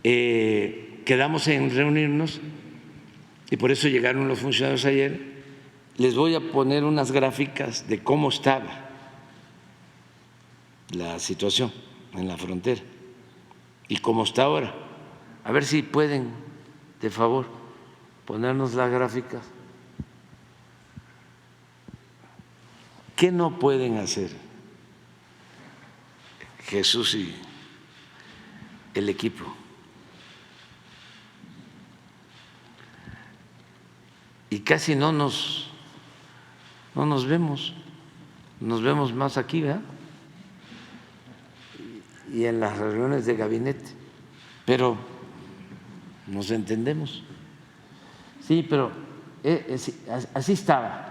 quedamos en reunirnos y por eso llegaron los funcionarios ayer. Les voy a poner unas gráficas de cómo estaba la situación en la frontera y cómo está ahora. A ver si pueden, de favor, ponernos las gráficas. ¿Qué no pueden hacer Jesús y el equipo? Y casi no nos vemos, nos vemos más aquí, ¿verdad? Y en las reuniones de gabinete, pero nos entendemos. Sí, pero así estaba.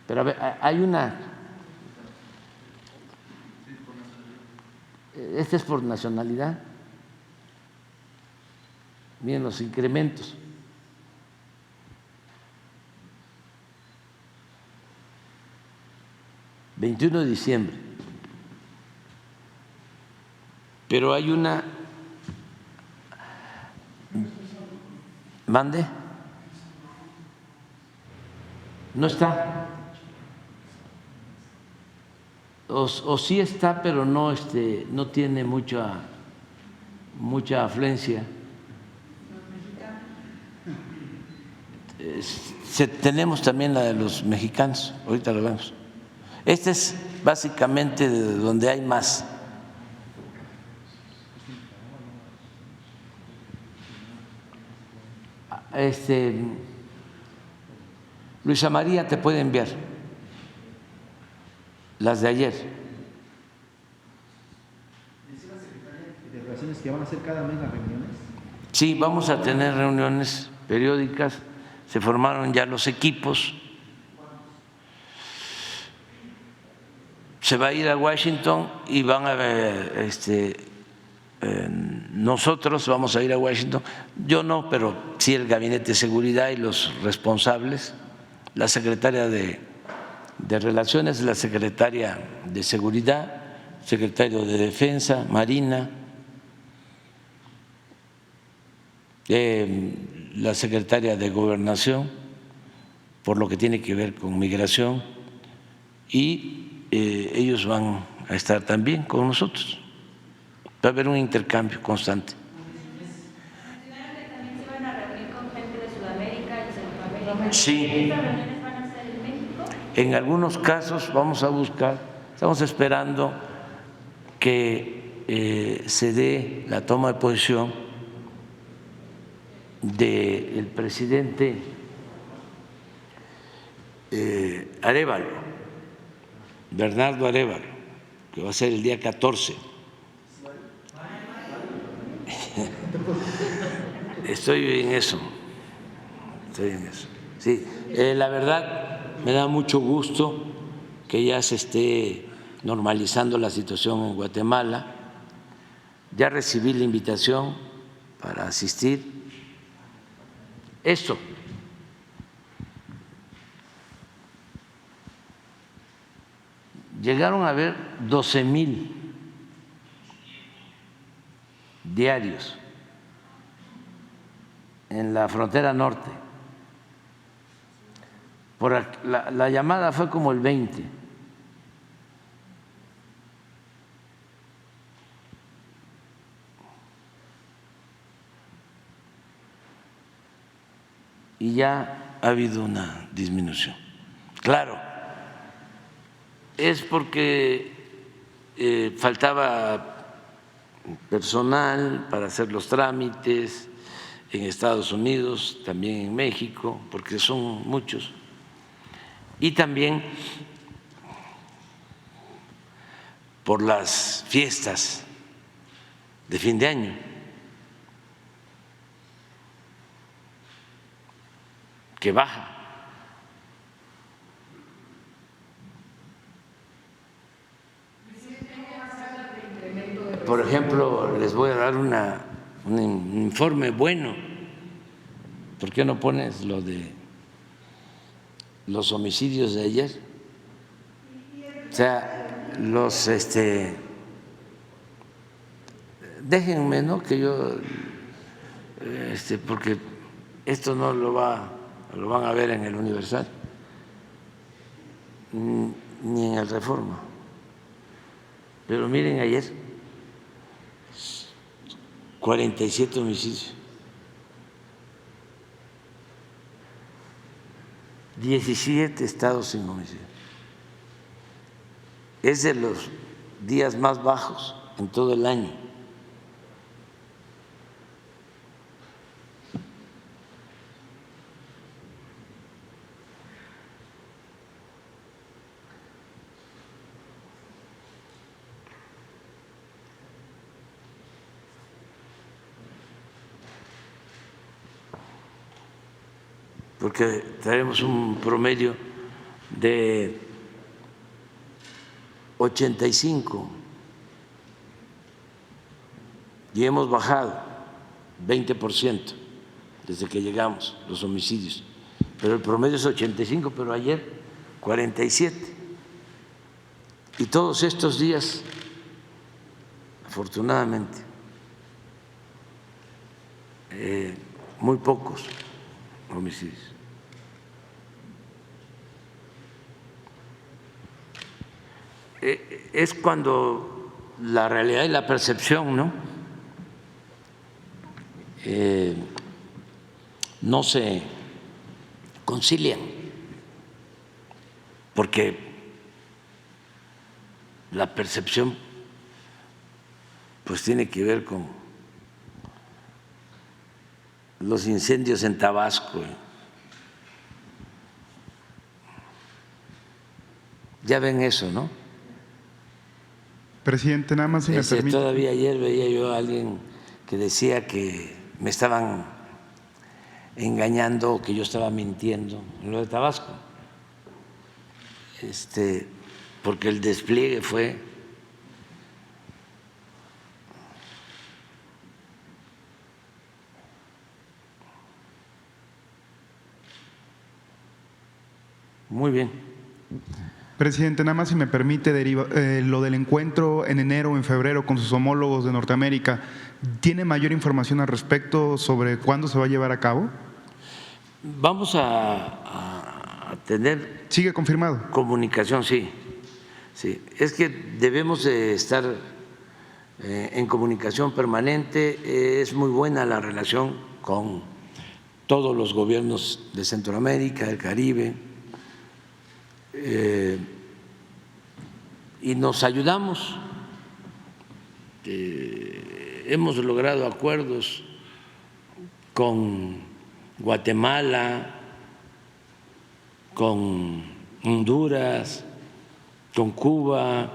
Pero a ver, hay una. Este es por nacionalidad. Miren los incrementos. ...21 de diciembre... pero hay una... ¿Mande? No está. O sí está, pero no no tiene mucha afluencia. Tenemos también la de los mexicanos, ahorita lo vemos. Este es básicamente de donde hay más. Luisa María te puede enviar las de ayer. ¿Dice la secretaria de Relaciones que van a hacer cada mes las reuniones? Sí, vamos a tener reuniones periódicas. Se formaron ya los equipos. Se va a ir a Washington y van a ver, nosotros vamos a ir a Washington, yo no, pero sí el Gabinete de Seguridad y los responsables, la secretaria de Relaciones, la secretaria de Seguridad, secretario de Defensa, Marina, la secretaria de Gobernación, por lo que tiene que ver con migración, y ellos van a estar también con nosotros. Va a haber un intercambio constante. ¿También se van a reunir con gente de Sudamérica y Centroamérica? Sí. ¿Estas reuniones van a ser en México? En algunos casos vamos a buscar, estamos esperando que se dé la toma de posición del presidente Arévalo, Bernardo Arévalo, que va a ser el día 14. Estoy en eso. Sí, la verdad me da mucho gusto que ya se esté normalizando la situación en Guatemala. Ya recibí la invitación para asistir. Esto llegaron a haber 12,000 diarios en la frontera norte. La llamada fue como el 20. Y ya ha habido una disminución. Claro, es porque faltaba personal para hacer los trámites en Estados Unidos, también en México, porque son muchos. Y también por las fiestas de fin de año. Que baja. Por ejemplo, les voy a dar un informe bueno. ¿Por qué no pones lo de los homicidios de ayer? O sea, déjenme, ¿no? Que yo, porque esto no lo van a ver en el Universal ni en el Reforma. Pero miren ayer, 47 homicidios, 17 estados sin homicidio. Es de los días más bajos en todo el año. Porque traemos un promedio de 85 y hemos bajado 20% desde que llegamos los homicidios, pero el promedio es 85, pero ayer 47. Y todos estos días, afortunadamente, muy pocos homicidios. Es cuando la realidad y la percepción, ¿no? No se concilian, porque la percepción pues tiene que ver con los incendios en Tabasco. Ya ven eso, ¿no? Presidente, nada más si me permite. Todavía ayer veía yo a alguien que decía que me estaban engañando, que yo estaba mintiendo en lo de Tabasco, porque el despliegue fue muy bien. Presidente, nada más si me permite, lo del encuentro en enero o en febrero con sus homólogos de Norteamérica, ¿tiene mayor información al respecto sobre cuándo se va a llevar a cabo? Vamos a tener… ¿Sigue confirmado? Comunicación, sí. Es que debemos de estar en comunicación permanente. Es muy buena la relación con todos los gobiernos de Centroamérica, del Caribe, y nos ayudamos. Hemos logrado acuerdos con Guatemala, con Honduras, con Cuba,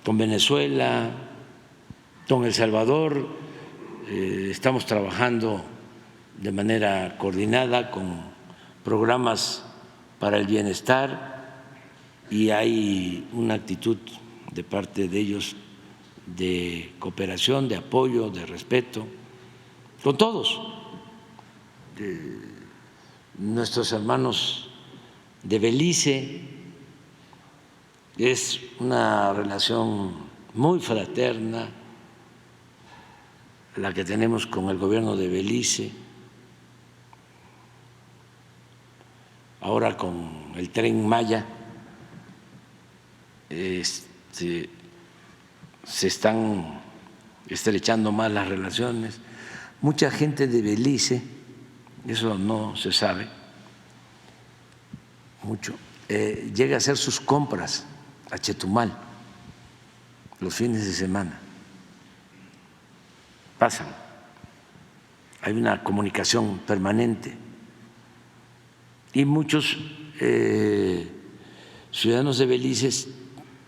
con Venezuela, con El Salvador. Estamos trabajando de manera coordinada con programas para el bienestar y hay una actitud de parte de ellos de cooperación, de apoyo, de respeto, con todos. Nuestros hermanos de Belice, es una relación muy fraterna la que tenemos con el gobierno de Belice. Ahora con el Tren Maya se están estrechando más las relaciones. Mucha gente de Belice, eso no se sabe mucho, llega a hacer sus compras a Chetumal los fines de semana. Pasan, hay una comunicación permanente y muchos ciudadanos de Belice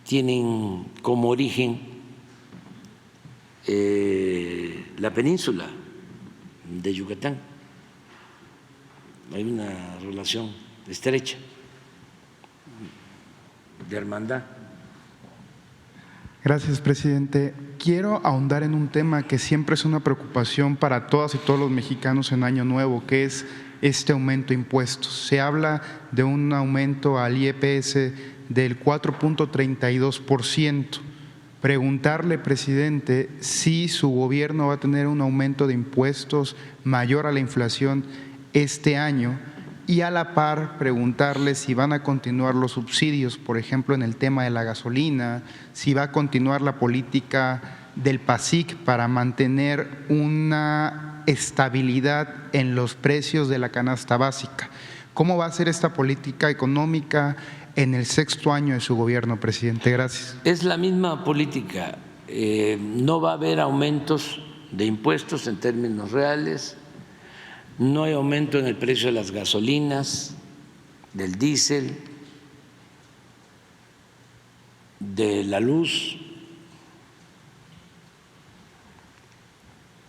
tienen como origen la península de Yucatán. Hay una relación estrecha de hermandad. Gracias, presidente. Quiero ahondar en un tema que siempre es una preocupación para todas y todos los mexicanos en Año Nuevo, que es este aumento de impuestos. Se habla de un aumento al IEPS del 4.32%. Preguntarle, presidente, si su gobierno va a tener un aumento de impuestos mayor a la inflación este año, y a la par preguntarle si van a continuar los subsidios, por ejemplo, en el tema de la gasolina, si va a continuar la política del PASIC para mantener una estabilidad en los precios de la canasta básica. ¿Cómo va a ser esta política económica en el 6º año de su gobierno, presidente? Gracias. Es la misma política. No va a haber aumentos de impuestos en términos reales. No hay aumento en el precio de las gasolinas, del diésel, de la luz.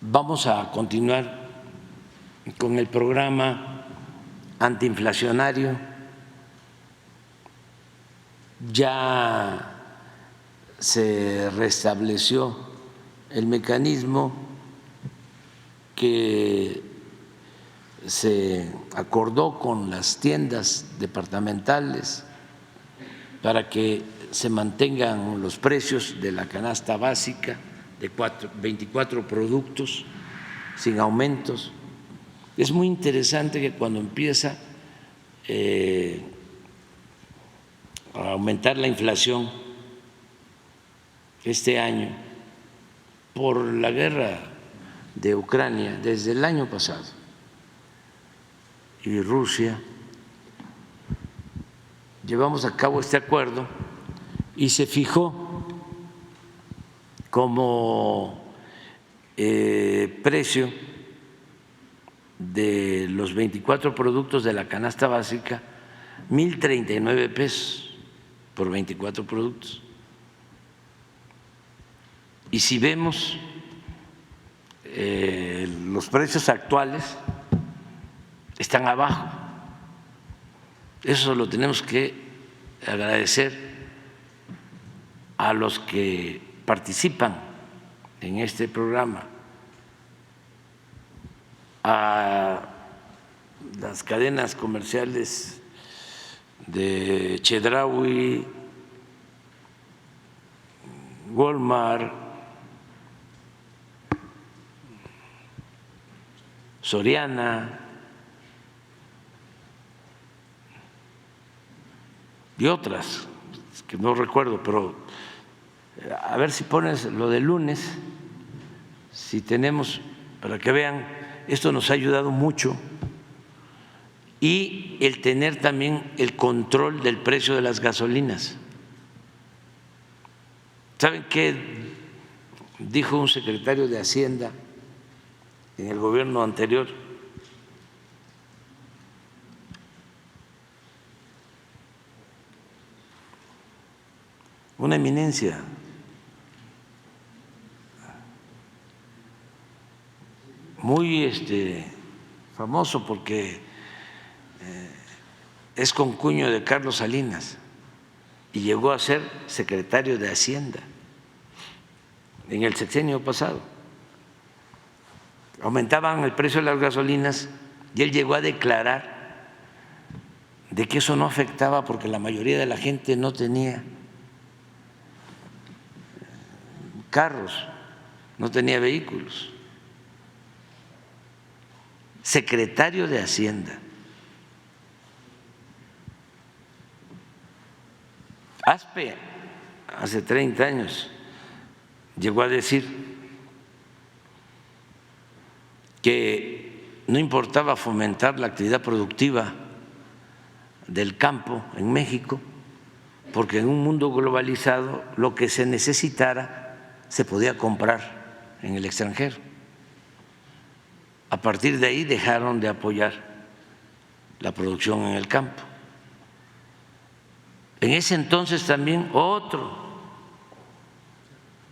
Vamos a continuar con el programa antiinflacionario. Ya se restableció el mecanismo que se acordó con las tiendas departamentales para que se mantengan los precios de la canasta básica de 24 productos sin aumentos. Es muy interesante que cuando empieza a aumentar la inflación este año por la guerra de Ucrania desde el año pasado y Rusia, llevamos a cabo este acuerdo y se fijó como precio de los 24 productos de la canasta básica 1,039 pesos por 24 productos. Y si vemos los precios actuales, están abajo. Eso lo tenemos que agradecer a los que participan en este programa, a las cadenas comerciales de Chedraui, Walmart, Soriana y otras que no recuerdo, pero a ver si pones lo del lunes, si tenemos, para que vean, esto nos ha ayudado mucho, y el tener también el control del precio de las gasolinas. ¿Saben qué dijo un secretario de Hacienda en el gobierno anterior? Una eminencia, muy famoso porque es concuño de Carlos Salinas y llegó a ser secretario de Hacienda en el sexenio pasado. Aumentaban el precio de las gasolinas y él llegó a declarar de que eso no afectaba porque la mayoría de la gente no tenía carros, no tenía vehículos. Secretario de Hacienda. Aspe, hace 30 años, llegó a decir que no importaba fomentar la actividad productiva del campo en México, porque en un mundo globalizado lo que se necesitara se podía comprar en el extranjero. A partir de ahí dejaron de apoyar la producción en el campo. En ese entonces también otro,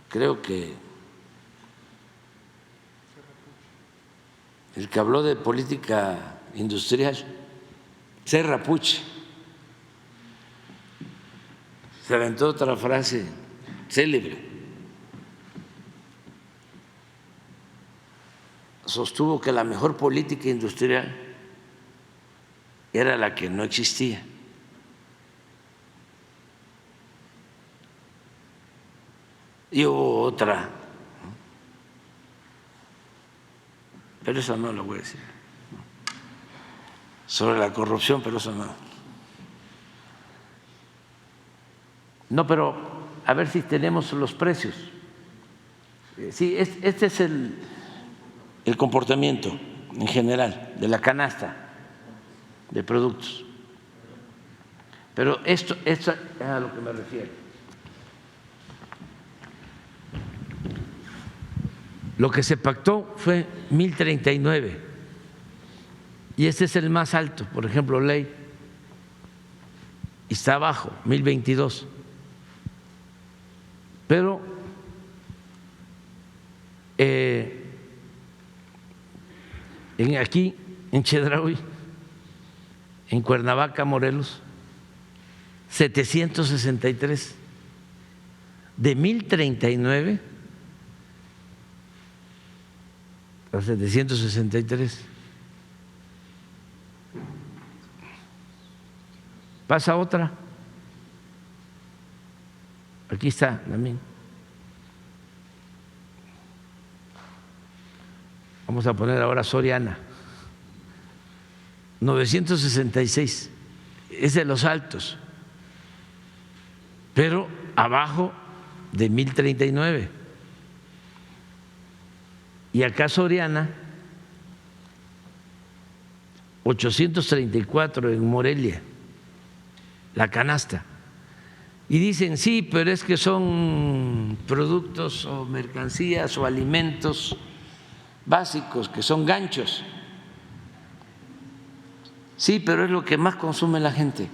creo que el que habló de política industrial, Serra Puche, se aventó otra frase célebre. Sostuvo que la mejor política industrial era la que no existía. Y hubo otra, pero eso no lo voy a decir, sobre la corrupción, pero eso no. No, pero a ver si tenemos los precios. Sí, este es el comportamiento en general de la canasta de productos. Pero esto es a lo que me refiero. Lo que se pactó fue 1.039 y este es el más alto, por ejemplo, ley, y está abajo, 1.022. Pero aquí en Chedraui, en Cuernavaca, Morelos, 763, de 1.039 a 763. Pasa otra. Aquí está también. Vamos a poner ahora Soriana. 966. Es de los altos, pero abajo de 1.039. Y acá Soriana, 834 en Morelia, la canasta. Y dicen, sí, pero es que son productos o mercancías o alimentos básicos, que son ganchos. Sí, pero es lo que más consume la gente.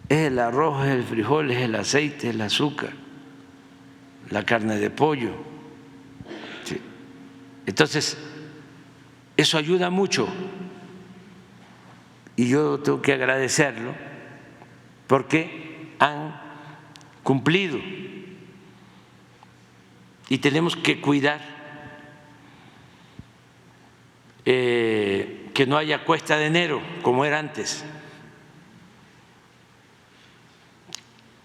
Es el arroz, es el frijol, es el aceite, es el azúcar, la carne de pollo. Sí. Entonces, eso ayuda mucho. Y yo tengo que agradecerlo porque han cumplido. Y tenemos que cuidar que no haya cuesta de enero como era antes,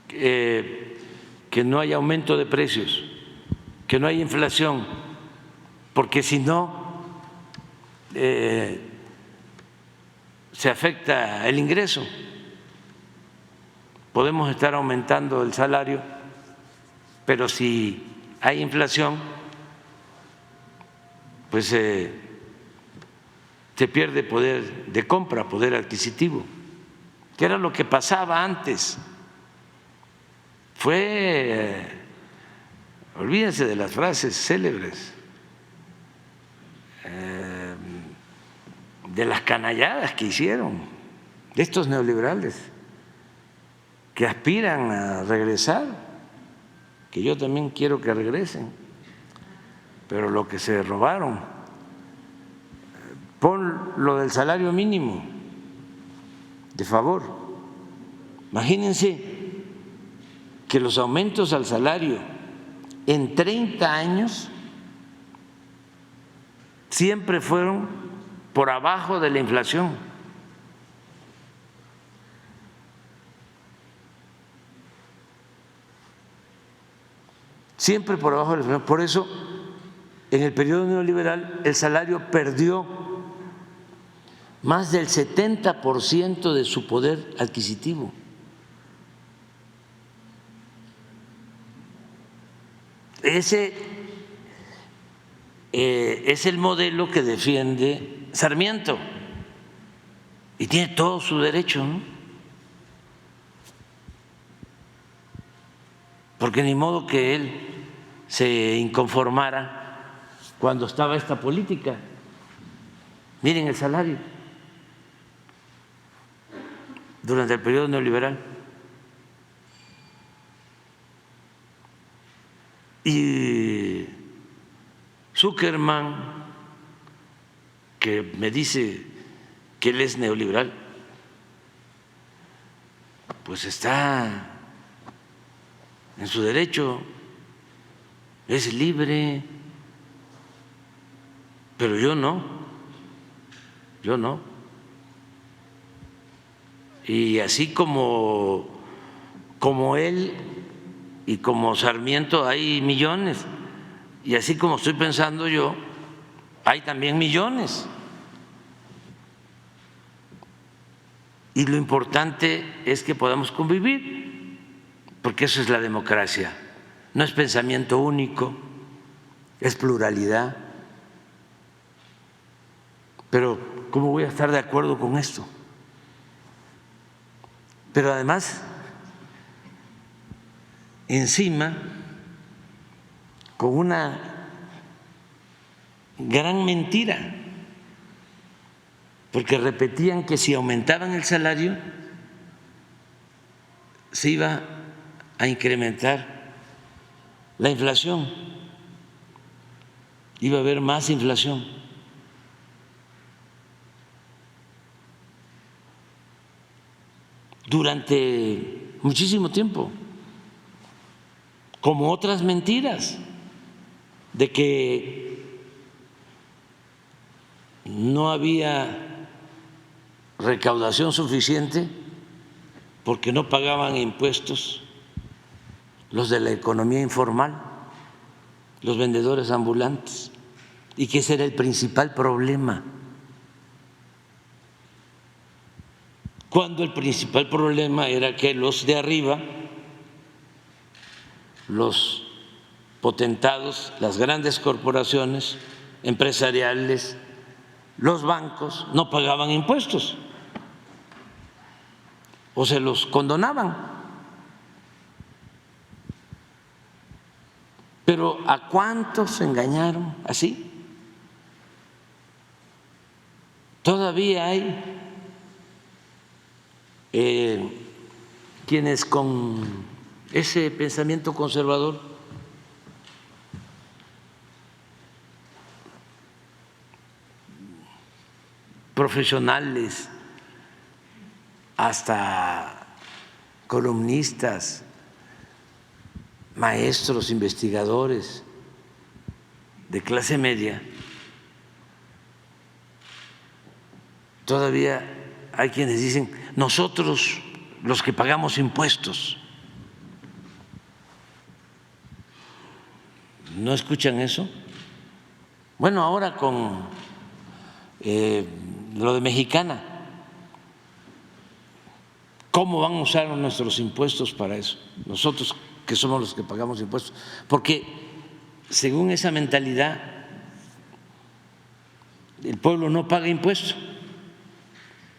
que no haya aumento de precios, que no haya inflación, porque si no se afecta el ingreso. Podemos estar aumentando el salario, pero si hay inflación, pues se pierde poder de compra, poder adquisitivo, que era lo que pasaba antes. Olvídense de las frases célebres, de las canalladas que hicieron, de estos neoliberales que aspiran a regresar, que yo también quiero que regresen, pero lo que se robaron. Pon lo del salario mínimo, de favor. Imagínense que los aumentos al salario en 30 años siempre fueron por abajo de la inflación. Siempre por abajo de la inflación. Por eso, en el periodo neoliberal, el salario perdió más del 70% de su poder adquisitivo. Ese es el modelo que defiende Sarmiento y tiene todo su derecho, ¿no? Porque ni modo que él se inconformara cuando estaba esta política. Miren el salario durante el periodo neoliberal. Y Zuckerman, que me dice que él es neoliberal, pues está en su derecho, es libre, pero yo no. Y así como él y como Sarmiento hay millones, y así como estoy pensando yo, hay también millones. Y lo importante es que podamos convivir, porque eso es la democracia. No es pensamiento único, es pluralidad. Pero ¿cómo voy a estar de acuerdo con esto? Pero además, encima, con una gran mentira, porque repetían que si aumentaban el salario se iba a incrementar la inflación, iba a haber más inflación. Durante muchísimo tiempo, como otras mentiras de que no había recaudación suficiente porque no pagaban impuestos los de la economía informal, los vendedores ambulantes, y que ese era el principal problema. Cuando el principal problema era que los de arriba, los potentados, las grandes corporaciones empresariales, los bancos no pagaban impuestos o se los condonaban. Pero ¿a cuántos engañaron así? Todavía hay quienes con ese pensamiento conservador profesionales, hasta columnistas, maestros, investigadores de clase media, todavía hay quienes dicen, nosotros los que pagamos impuestos. ¿No escuchan eso? Bueno, ahora con lo de Mexicana, ¿cómo van a usar nuestros impuestos para eso? Nosotros que somos los que pagamos impuestos. Porque según esa mentalidad, el pueblo no paga impuestos.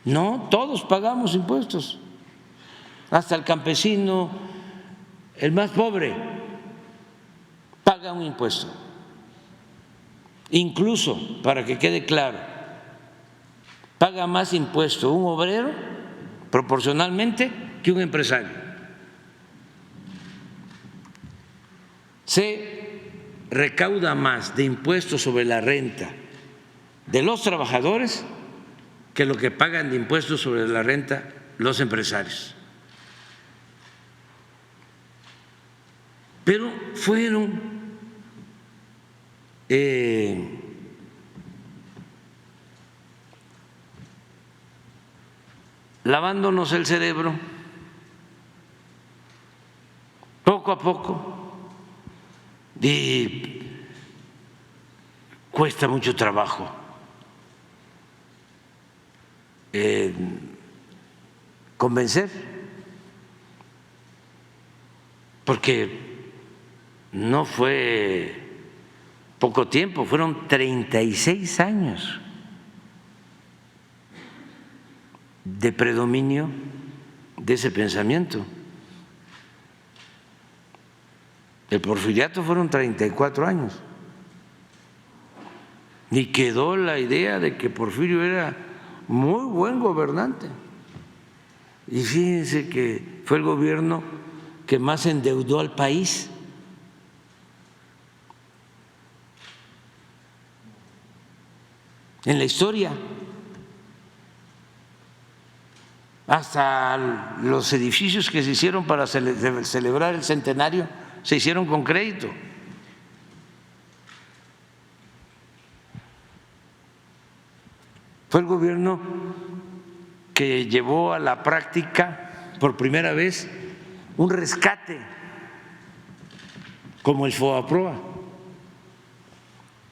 No, todos pagamos impuestos, hasta el campesino, el más pobre, paga un impuesto. Incluso, para que quede claro, paga más impuesto un obrero proporcionalmente que un empresario. Se recauda más de impuestos sobre la renta de los trabajadores que lo que pagan de impuestos sobre la renta los empresarios. Pero fueron lavándonos el cerebro poco a poco, y cuesta mucho trabajo convencer, porque no fue poco tiempo, fueron 36 años de predominio de ese pensamiento. El porfiriato fueron 34 años. Y quedó la idea de que Porfirio era muy buen gobernante. Y fíjense que fue el gobierno que más endeudó al país. En la historia. Hasta los edificios que se hicieron para celebrar el centenario se hicieron con crédito. Fue el gobierno que llevó a la práctica por primera vez un rescate como el FOBAPROA.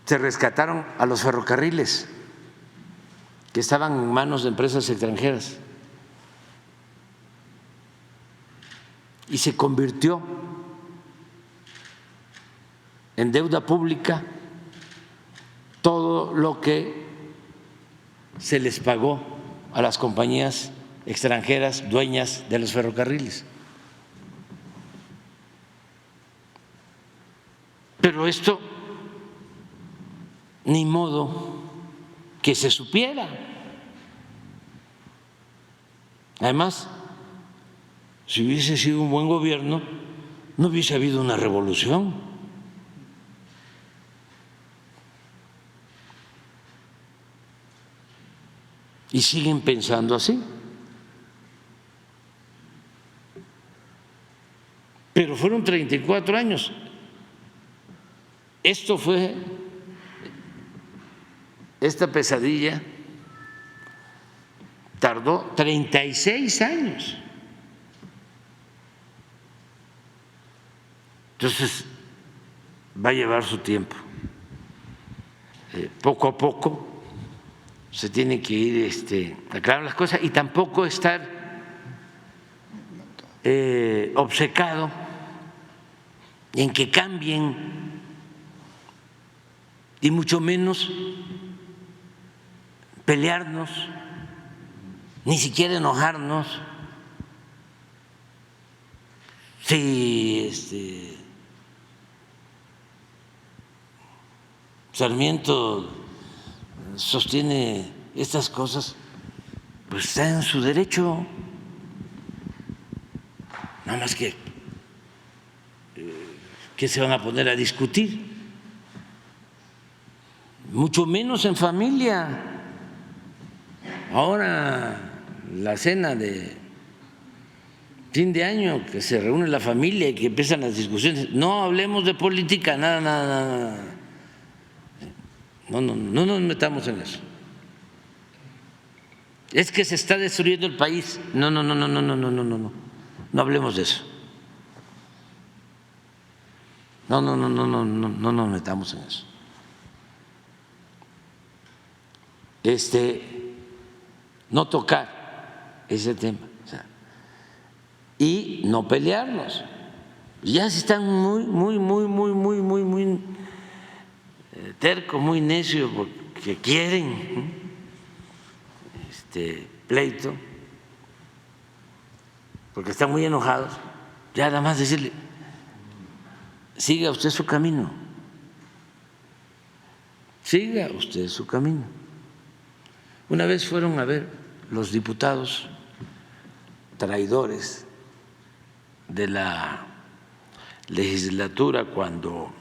Se rescataron a los ferrocarriles que estaban en manos de empresas extranjeras y se convirtió en deuda pública todo lo que se les pagó a las compañías extranjeras dueñas de los ferrocarriles. Pero esto ni modo que se supiera. Además, si hubiese sido un buen gobierno, no hubiese habido una revolución. Y siguen pensando así. Pero fueron 34 años. Esta pesadilla tardó 36 años. Entonces, va a llevar su tiempo. Poco a poco se tiene que ir aclarando las cosas y tampoco estar obcecado en que cambien y mucho menos pelearnos, ni siquiera enojarnos. Si Sarmiento sostiene estas cosas, pues está en su derecho, nada más que se van a poner a discutir, mucho menos en familia. Ahora la cena de fin de año, que se reúne la familia y que empiezan las discusiones, no hablemos de política, nada. No nos metamos en eso. Es que se está destruyendo el país. No hablemos de eso. No nos metamos en eso. No tocar ese tema. Y no pelearnos. Ya si están muy tercos, muy necios, porque quieren pleito, porque están muy enojados, ya nada más decirle: siga usted su camino, siga usted su camino. Una vez fueron a ver los diputados traidores de la legislatura cuando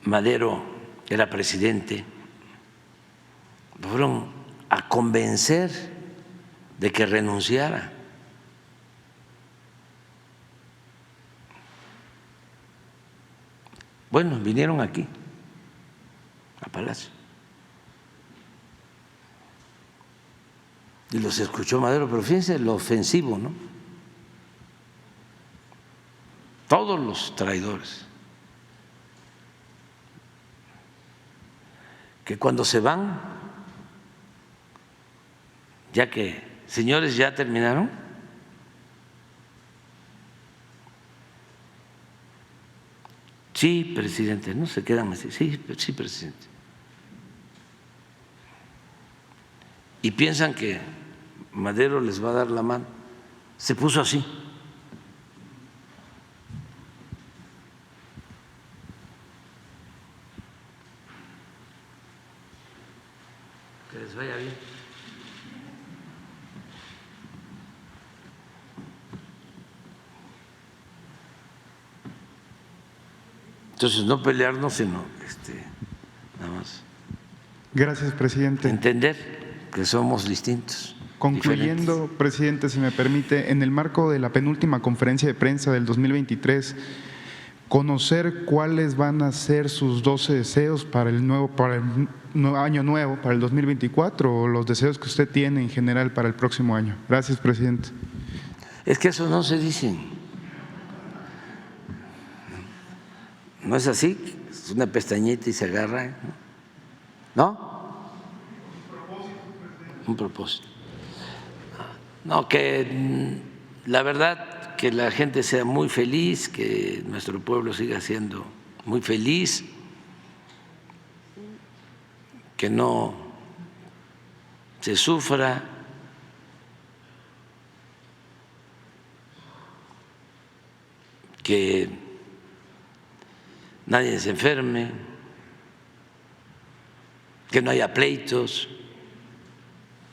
Madero era presidente, fueron a convencer de que renunciara. Bueno, vinieron aquí, a Palacio, y los escuchó Madero, pero fíjense lo ofensivo, ¿no? Todos los traidores, que cuando se van, ya que, señores, ya terminaron, sí, presidente, no se quedan así, sí, presidente. Y piensan que Madero les va a dar la mano. Se puso así. Que les vaya bien. Entonces, no pelearnos, sino nada más Gracias, presidente. entender que somos distintos. Concluyendo, diferentes. presidente, si me permite, en el marco de la penúltima conferencia de prensa del 2023, conocer cuáles van a ser sus 12 deseos para el año nuevo, para el 2024, o los deseos que usted tiene en general para el próximo año. Gracias, presidente. Es que eso no se dice. No es así, es una pestañita y se agarra, ¿no? Un propósito. No, que la verdad que la gente sea muy feliz, que nuestro pueblo siga siendo muy feliz, que no se sufra, que nadie se enferme, que no haya pleitos,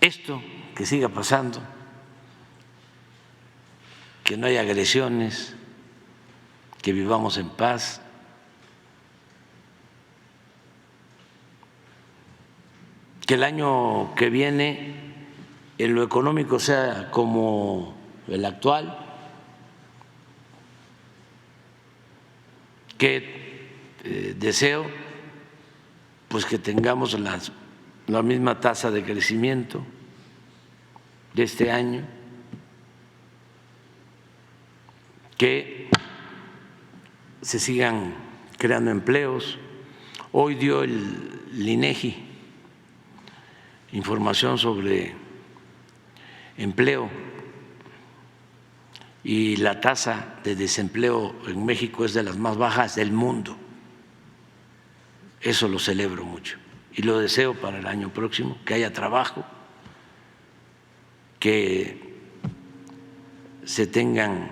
esto que siga pasando, que no haya agresiones, que vivamos en paz. Que el año que viene en lo económico sea como el actual, que deseo pues que tengamos la misma tasa de crecimiento de este año, que se sigan creando empleos. Hoy dio el INEGI información sobre empleo y la tasa de desempleo en México es de las más bajas del mundo. Eso lo celebro mucho y lo deseo para el año próximo, que haya trabajo, que se tengan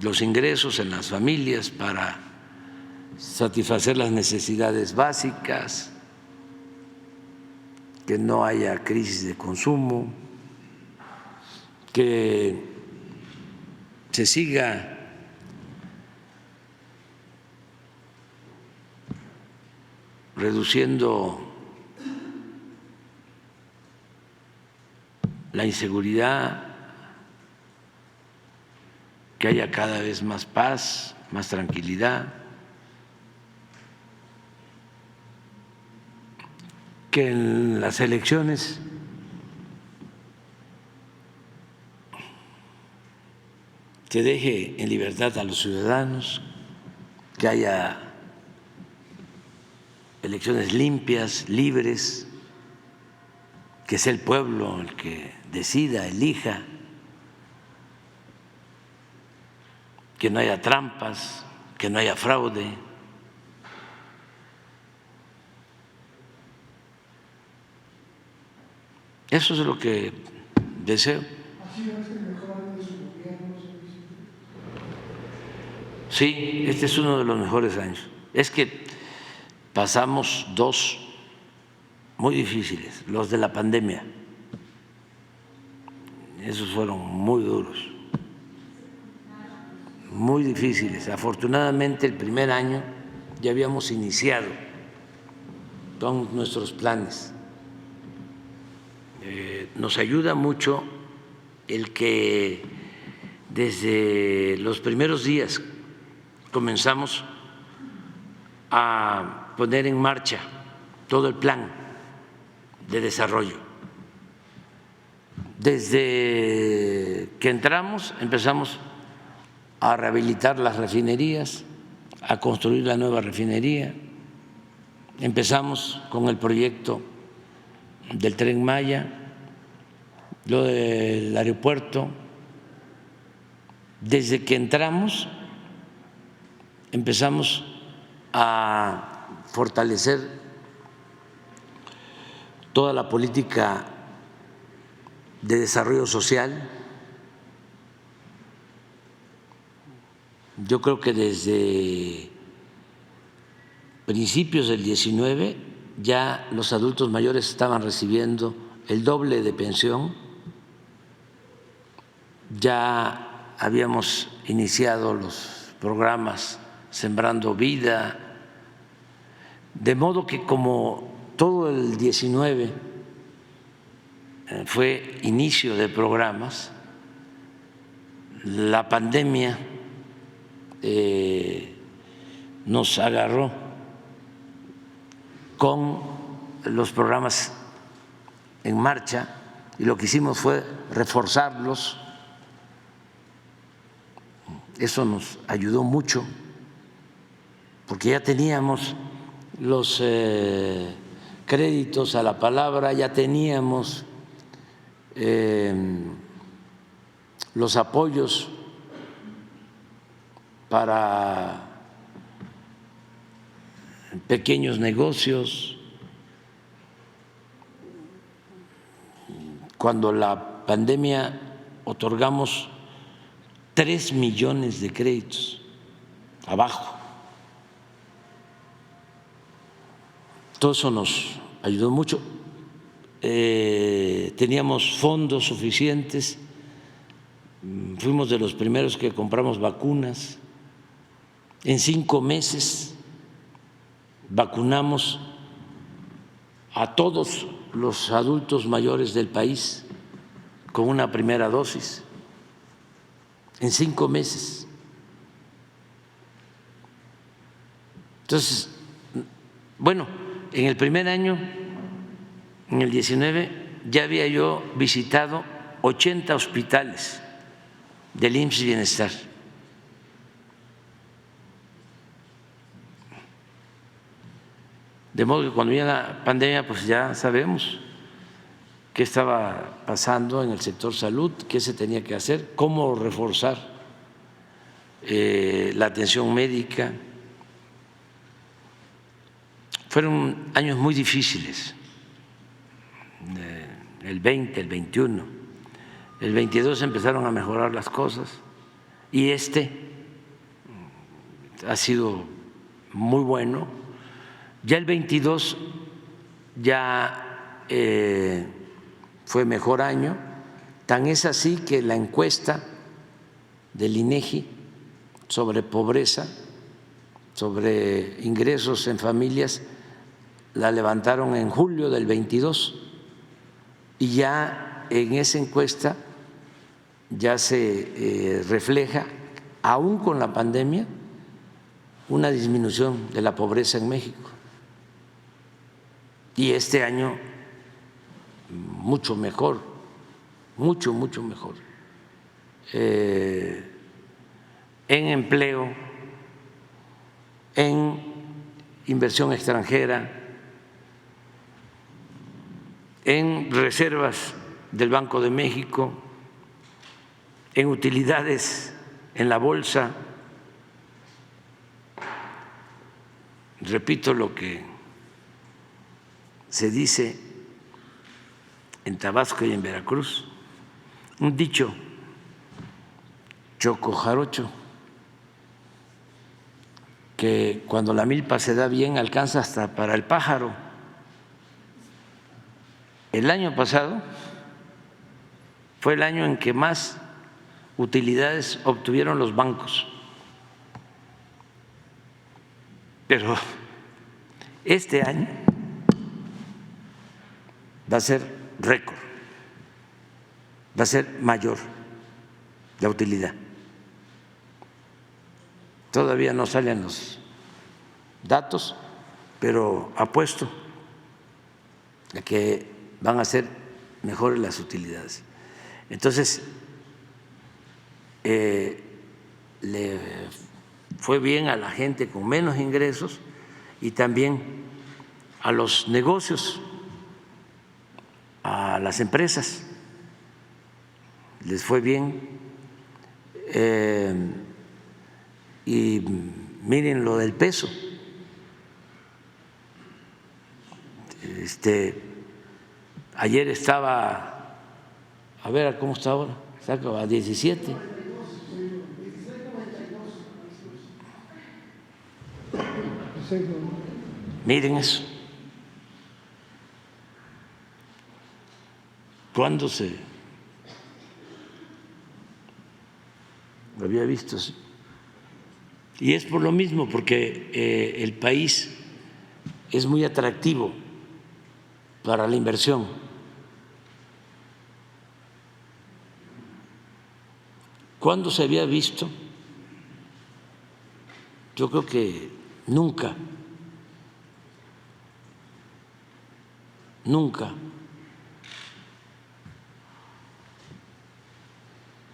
los ingresos en las familias para satisfacer las necesidades básicas, que no haya crisis de consumo, que se siga reduciendo la inseguridad, que haya cada vez más paz, más tranquilidad, que en las elecciones se deje en libertad a los ciudadanos, que haya elecciones limpias, libres, que sea el pueblo el que decida, elija, que no haya trampas, que no haya fraude. Eso es lo que deseo. Sí, este es uno de los mejores años. Es que pasamos dos muy difíciles, los de la pandemia. Esos fueron muy duros, muy difíciles. Afortunadamente el primer año ya habíamos iniciado con nuestros planes. Nos ayuda mucho el que desde los primeros días comenzamos a poner en marcha todo el plan de desarrollo. Desde que entramos empezamos a rehabilitar las refinerías, a construir la nueva refinería. Empezamos con el proyecto del Tren Maya, lo del aeropuerto. Desde que entramos empezamos a fortalecer toda la política de desarrollo social. Yo creo que desde principios del 19 ya los adultos mayores estaban recibiendo el doble de pensión, ya habíamos iniciado los programas Sembrando Vida, de modo que como todo el 19 fue inicio de programas, la pandemia nos agarró con los programas en marcha y lo que hicimos fue reforzarlos. Eso nos ayudó mucho porque ya teníamos los créditos a la palabra, ya teníamos los apoyos para pequeños negocios. Cuando la pandemia otorgamos 3 millones de créditos abajo. Todo eso nos ayudó mucho. Teníamos fondos suficientes, fuimos de los primeros que compramos vacunas. En 5 meses vacunamos a todos los adultos mayores del país con una primera dosis. En 5 meses. Entonces, bueno, en el primer año, en el 19, ya había yo visitado 80 hospitales del IMSS Bienestar. De modo que cuando viene la pandemia, pues ya sabemos qué estaba pasando en el sector salud, qué se tenía que hacer, cómo reforzar la atención médica. Fueron años muy difíciles, el 20, el 21, el 22 empezaron a mejorar las cosas y ha sido muy bueno. Ya el 22 ya fue mejor año, tan es así que la encuesta del INEGI sobre pobreza, sobre ingresos en familias, la levantaron en julio del 22 y ya en esa encuesta ya se refleja, aún con la pandemia, una disminución de la pobreza en México. Y este año mucho mejor, mucho mejor. En empleo, en inversión extranjera, en reservas del Banco de México, en utilidades en la bolsa. Repito lo que se dice en Tabasco y en Veracruz, un dicho chocojarocho, que cuando la milpa se da bien alcanza hasta para el pájaro. El año pasado fue el año en que más utilidades obtuvieron los bancos, pero este año va a ser récord va a ser mayor la utilidad. Todavía no salen los datos, pero apuesto a que van a ser mejores las utilidades. Entonces, le fue bien a la gente con menos ingresos y también a los negocios, a las empresas, les fue bien. Y miren lo del peso. Ayer estaba, a ver cómo está ahora, está a 17. Miren eso. ¿Cuándo se había visto así? Y es por lo mismo, porque el país es muy atractivo para la inversión. ¿Cuándo se había visto? Yo creo que nunca, nunca.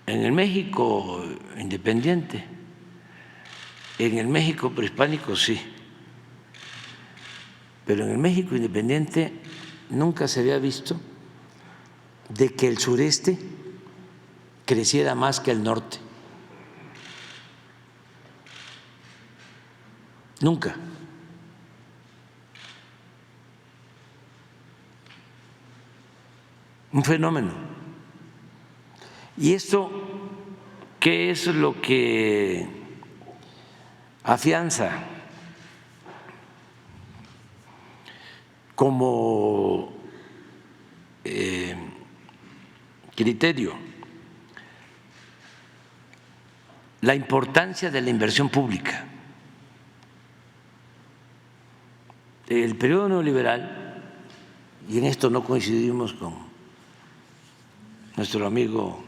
En el México independiente, en el México prehispánico sí, pero en el México independiente nunca se había visto de que el sureste creciera más que el norte. Nunca. Un fenómeno. ¿Y esto qué es lo que afianza como criterio? La importancia de la inversión pública. El periodo neoliberal, y en esto no coincidimos con nuestro amigo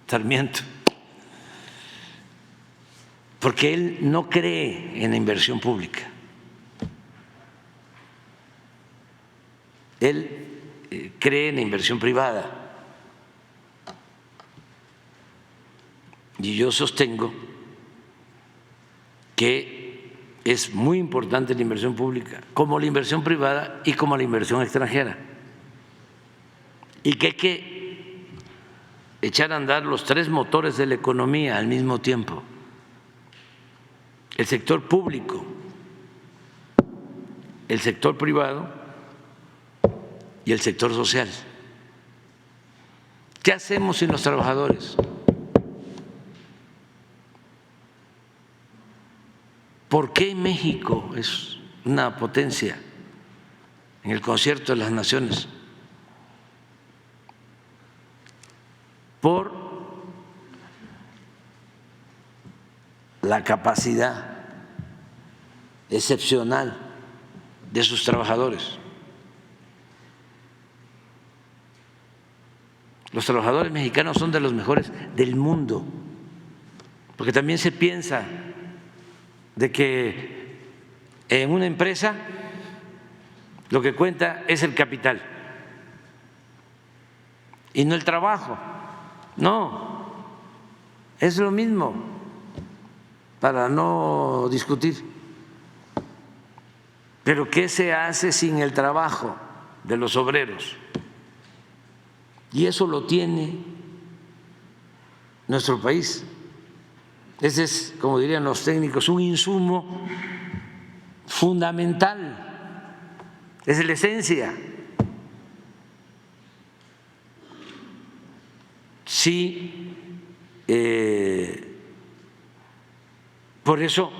Sarmiento, porque él no cree en la inversión pública. Él cree en la inversión privada. Y yo sostengo que es muy importante la inversión pública, como la inversión privada y como la inversión extranjera. Y que hay que echar a andar los tres motores de la economía al mismo tiempo: el sector público, el sector privado y el sector social. ¿Qué hacemos sin los trabajadores? ¿Por qué México es una potencia en el concierto de las naciones? Por la capacidad excepcional de sus trabajadores. Los trabajadores mexicanos son de los mejores del mundo, porque también se piensa de que en una empresa lo que cuenta es el capital y no el trabajo. No, es lo mismo, para no discutir. Pero ¿qué se hace sin el trabajo de los obreros? Y eso lo tiene nuestro país. Ese es, como dirían los técnicos, un insumo fundamental, es la esencia. Sí, por eso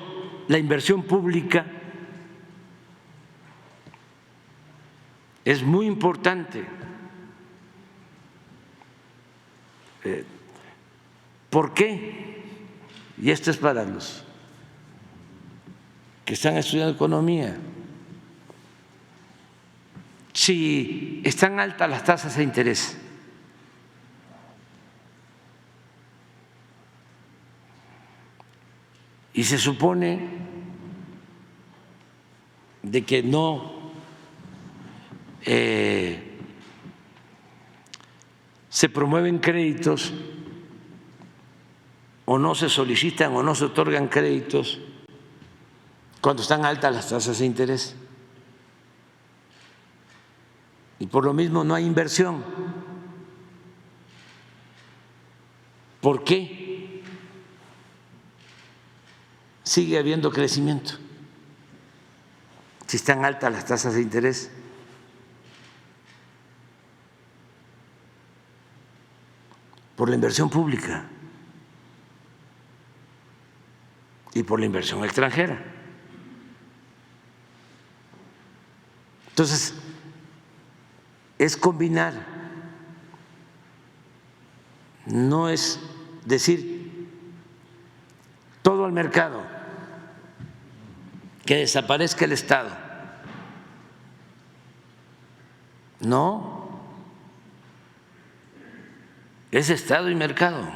la inversión pública es muy importante. ¿Por qué? Y esto es para los que están estudiando economía. Si están altas las tasas de interés Y se supone de que no se promueven créditos o no se solicitan o no se otorgan créditos cuando están altas las tasas de interés. Y por lo mismo no hay inversión. ¿Por qué sigue habiendo crecimiento si están altas las tasas de interés? Por la inversión pública y por la inversión extranjera. Entonces, es combinar, no es decir todo al mercado, que desaparezca el Estado. No, es Estado y mercado.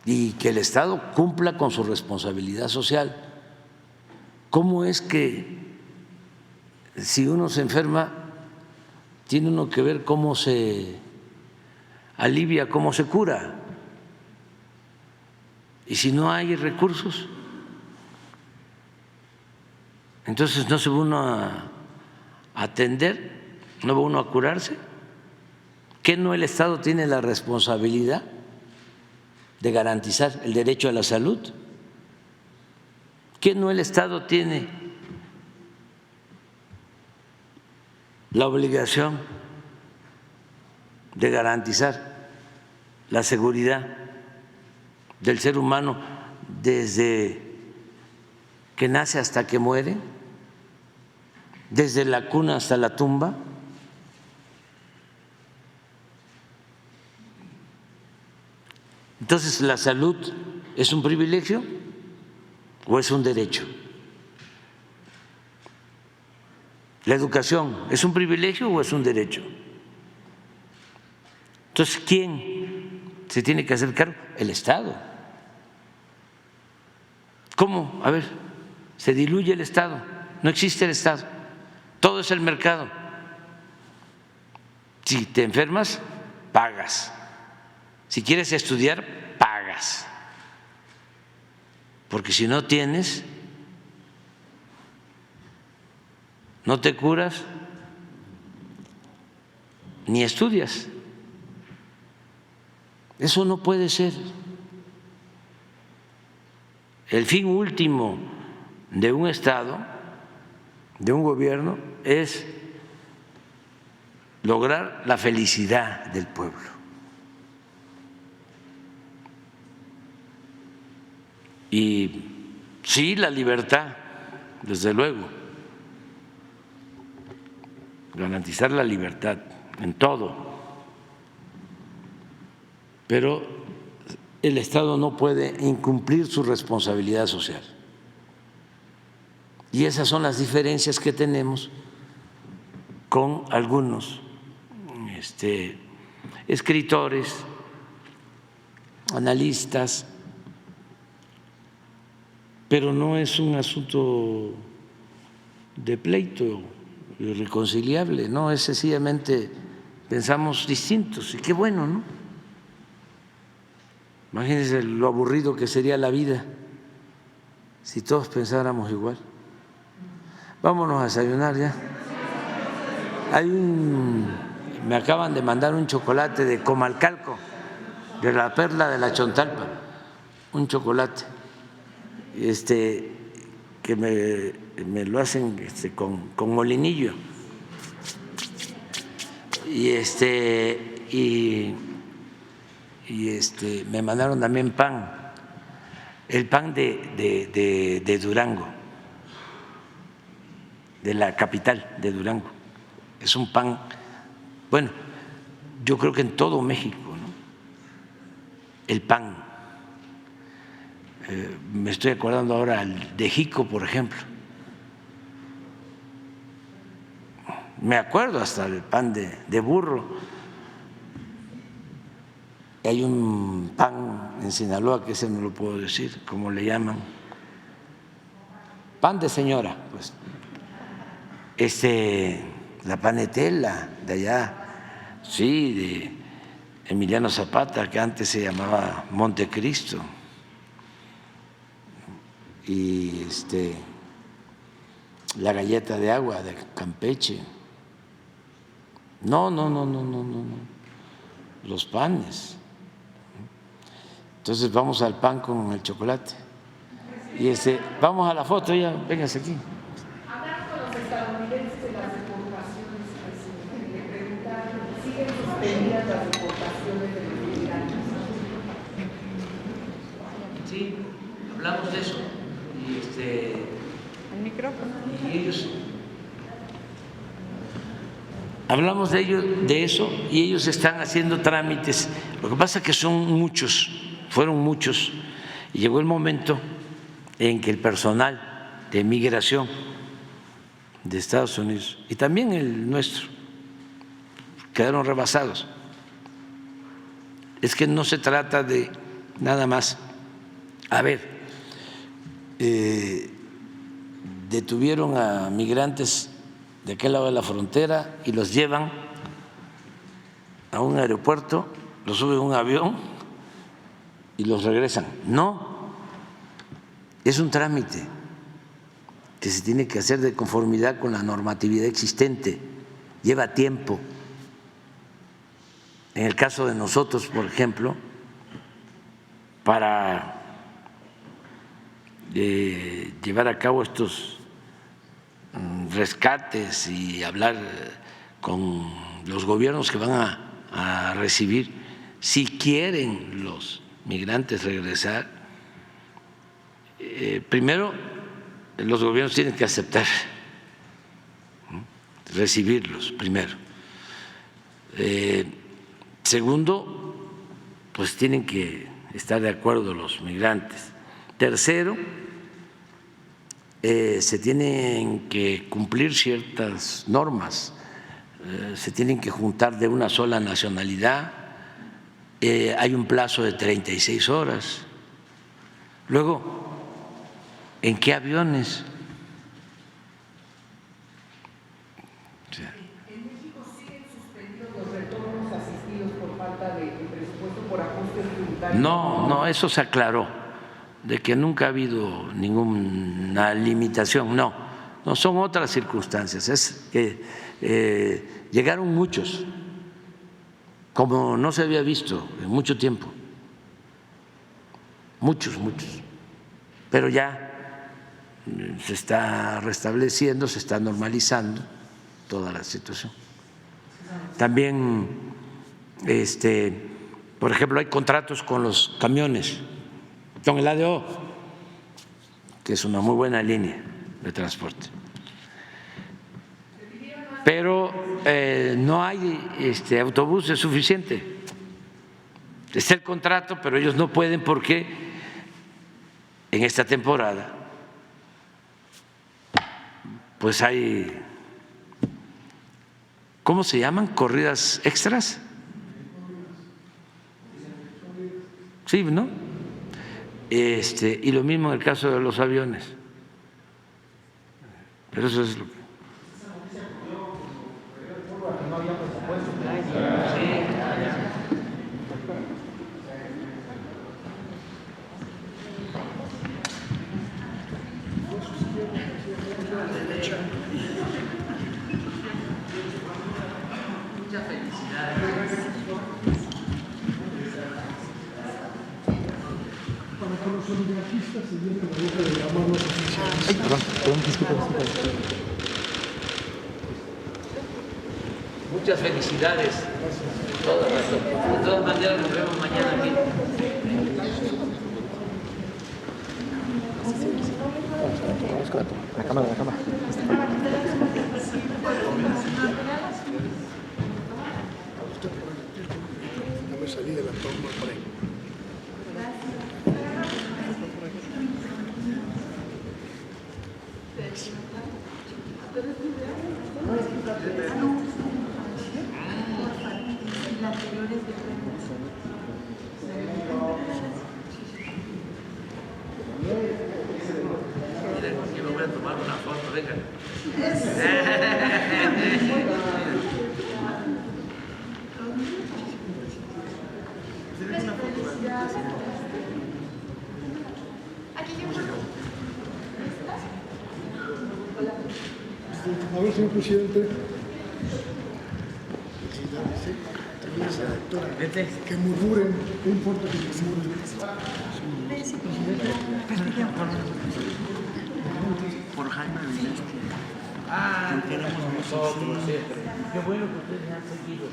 Y que el Estado cumpla con su responsabilidad social. ¿Cómo es que si uno se enferma, tiene uno que ver cómo se alivia, cómo se cura? Y si no hay recursos, entonces no se va uno a atender, no va uno a curarse. ¿Qué no el Estado tiene la responsabilidad de garantizar el derecho a la salud? ¿Qué no el Estado tiene la obligación de garantizar la seguridad del ser humano desde que nace hasta que muere, desde la cuna hasta la tumba? Entonces, ¿la salud es un privilegio o es un derecho? ¿La educación es un privilegio o es un derecho? Entonces, ¿quién se tiene que hacer cargo? El Estado. ¿Cómo? A ver, se diluye el Estado, no existe el Estado, todo es el mercado. Si te enfermas, pagas. Si quieres estudiar, pagas. Porque si no tienes, no te curas ni estudias. Eso no puede ser. El fin último de un Estado, de un gobierno, es lograr la felicidad del pueblo. Y sí, la libertad, desde luego, garantizar la libertad en todo, pero el Estado no puede incumplir su responsabilidad social. Y esas son las diferencias que tenemos con algunos escritores, analistas, pero no es un asunto de pleito irreconciliable, no, es sencillamente pensamos distintos y qué bueno, ¿no? Imagínense lo aburrido que sería la vida si todos pensáramos igual. Vámonos a desayunar ya. Me acaban de mandar un chocolate de Comalcalco, de la Perla de la Chontalpa, un chocolate que me lo hacen con molinillo y me mandaron también pan, el pan de Durango, de la capital de Durango. Es un pan, bueno, yo creo que en todo México, ¿no? El pan. Me estoy acordando ahora de Jico, por ejemplo. Me acuerdo hasta del pan de burro. Hay un pan en Sinaloa, que ese no lo puedo decir, ¿cómo le llaman? Pan de señora, pues. La panetela de allá, sí, de Emiliano Zapata, que antes se llamaba Montecristo. Y la galleta de agua de Campeche. No, los panes. Entonces vamos al pan con el chocolate. Y vamos a la foto ya, véngase aquí. Hablaron con los estadounidenses de las deportaciones, presidente. Le preguntaron, ¿siguen suspendidas las deportaciones de los migrantes? Sí, hablamos de eso. Y El micrófono. y ellos hablamos de eso y ellos están haciendo trámites. Lo que pasa es que son muchos, fueron muchos, y llegó el momento en que el personal de migración de Estados Unidos y también el nuestro quedaron rebasados. Es que no se trata de nada más. A ver, detuvieron a migrantes de aquel lado de la frontera y los llevan a un aeropuerto, los suben a un avión y los regresan. No, es un trámite que se tiene que hacer de conformidad con la normatividad existente, lleva tiempo. En el caso de nosotros, por ejemplo, para llevar a cabo estos rescates y hablar con los gobiernos que van a recibir, si quieren los migrantes regresar, primero los gobiernos tienen que aceptar recibirlos primero. Segundo, pues tienen que estar de acuerdo los migrantes. Tercero, se tienen que cumplir ciertas normas, se tienen que juntar de una sola nacionalidad, hay un plazo de 36 horas. Luego, ¿en qué aviones? En México siguen suspendidos los retornos asistidos por falta de presupuesto por ajustes tributarios. No, eso se aclaró, de que nunca ha habido ninguna limitación, no, son otras circunstancias, es que llegaron muchos, como no se había visto en mucho tiempo, muchos, pero ya se está restableciendo, se está normalizando toda la situación. También, por ejemplo, hay contratos con los camiones, con el ADO, que es una muy buena línea de transporte. Pero no hay autobuses suficiente. Está el contrato, pero ellos no pueden porque en esta temporada pues hay, ¿cómo se llaman? ¿Corridas extras? Sí, ¿no? Y lo mismo en el caso de los aviones. Pero eso es lo que… Muchas felicidades. Para los oligarquistas se viene la boca de llamarlos oficiales. Muchas felicidades. De todas maneras, nos vemos mañana aquí. La cámara. No me salí de la toma por ahí. venga. A ver, señor presidente. Que murmuren, ¿qué importa que murmuren? Por Jaime Villasque. Nosotros siempre. Qué bueno que ustedes han seguido.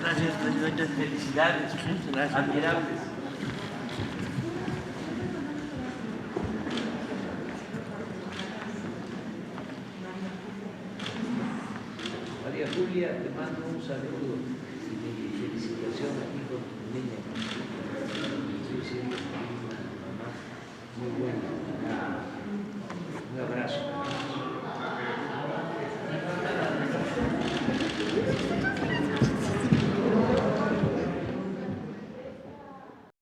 Gracias, presidente. Felicidades, admirables. María Julia, te mando un saludo y felicitación aquí con tu niña. Yo siempre fui una mamá muy buena.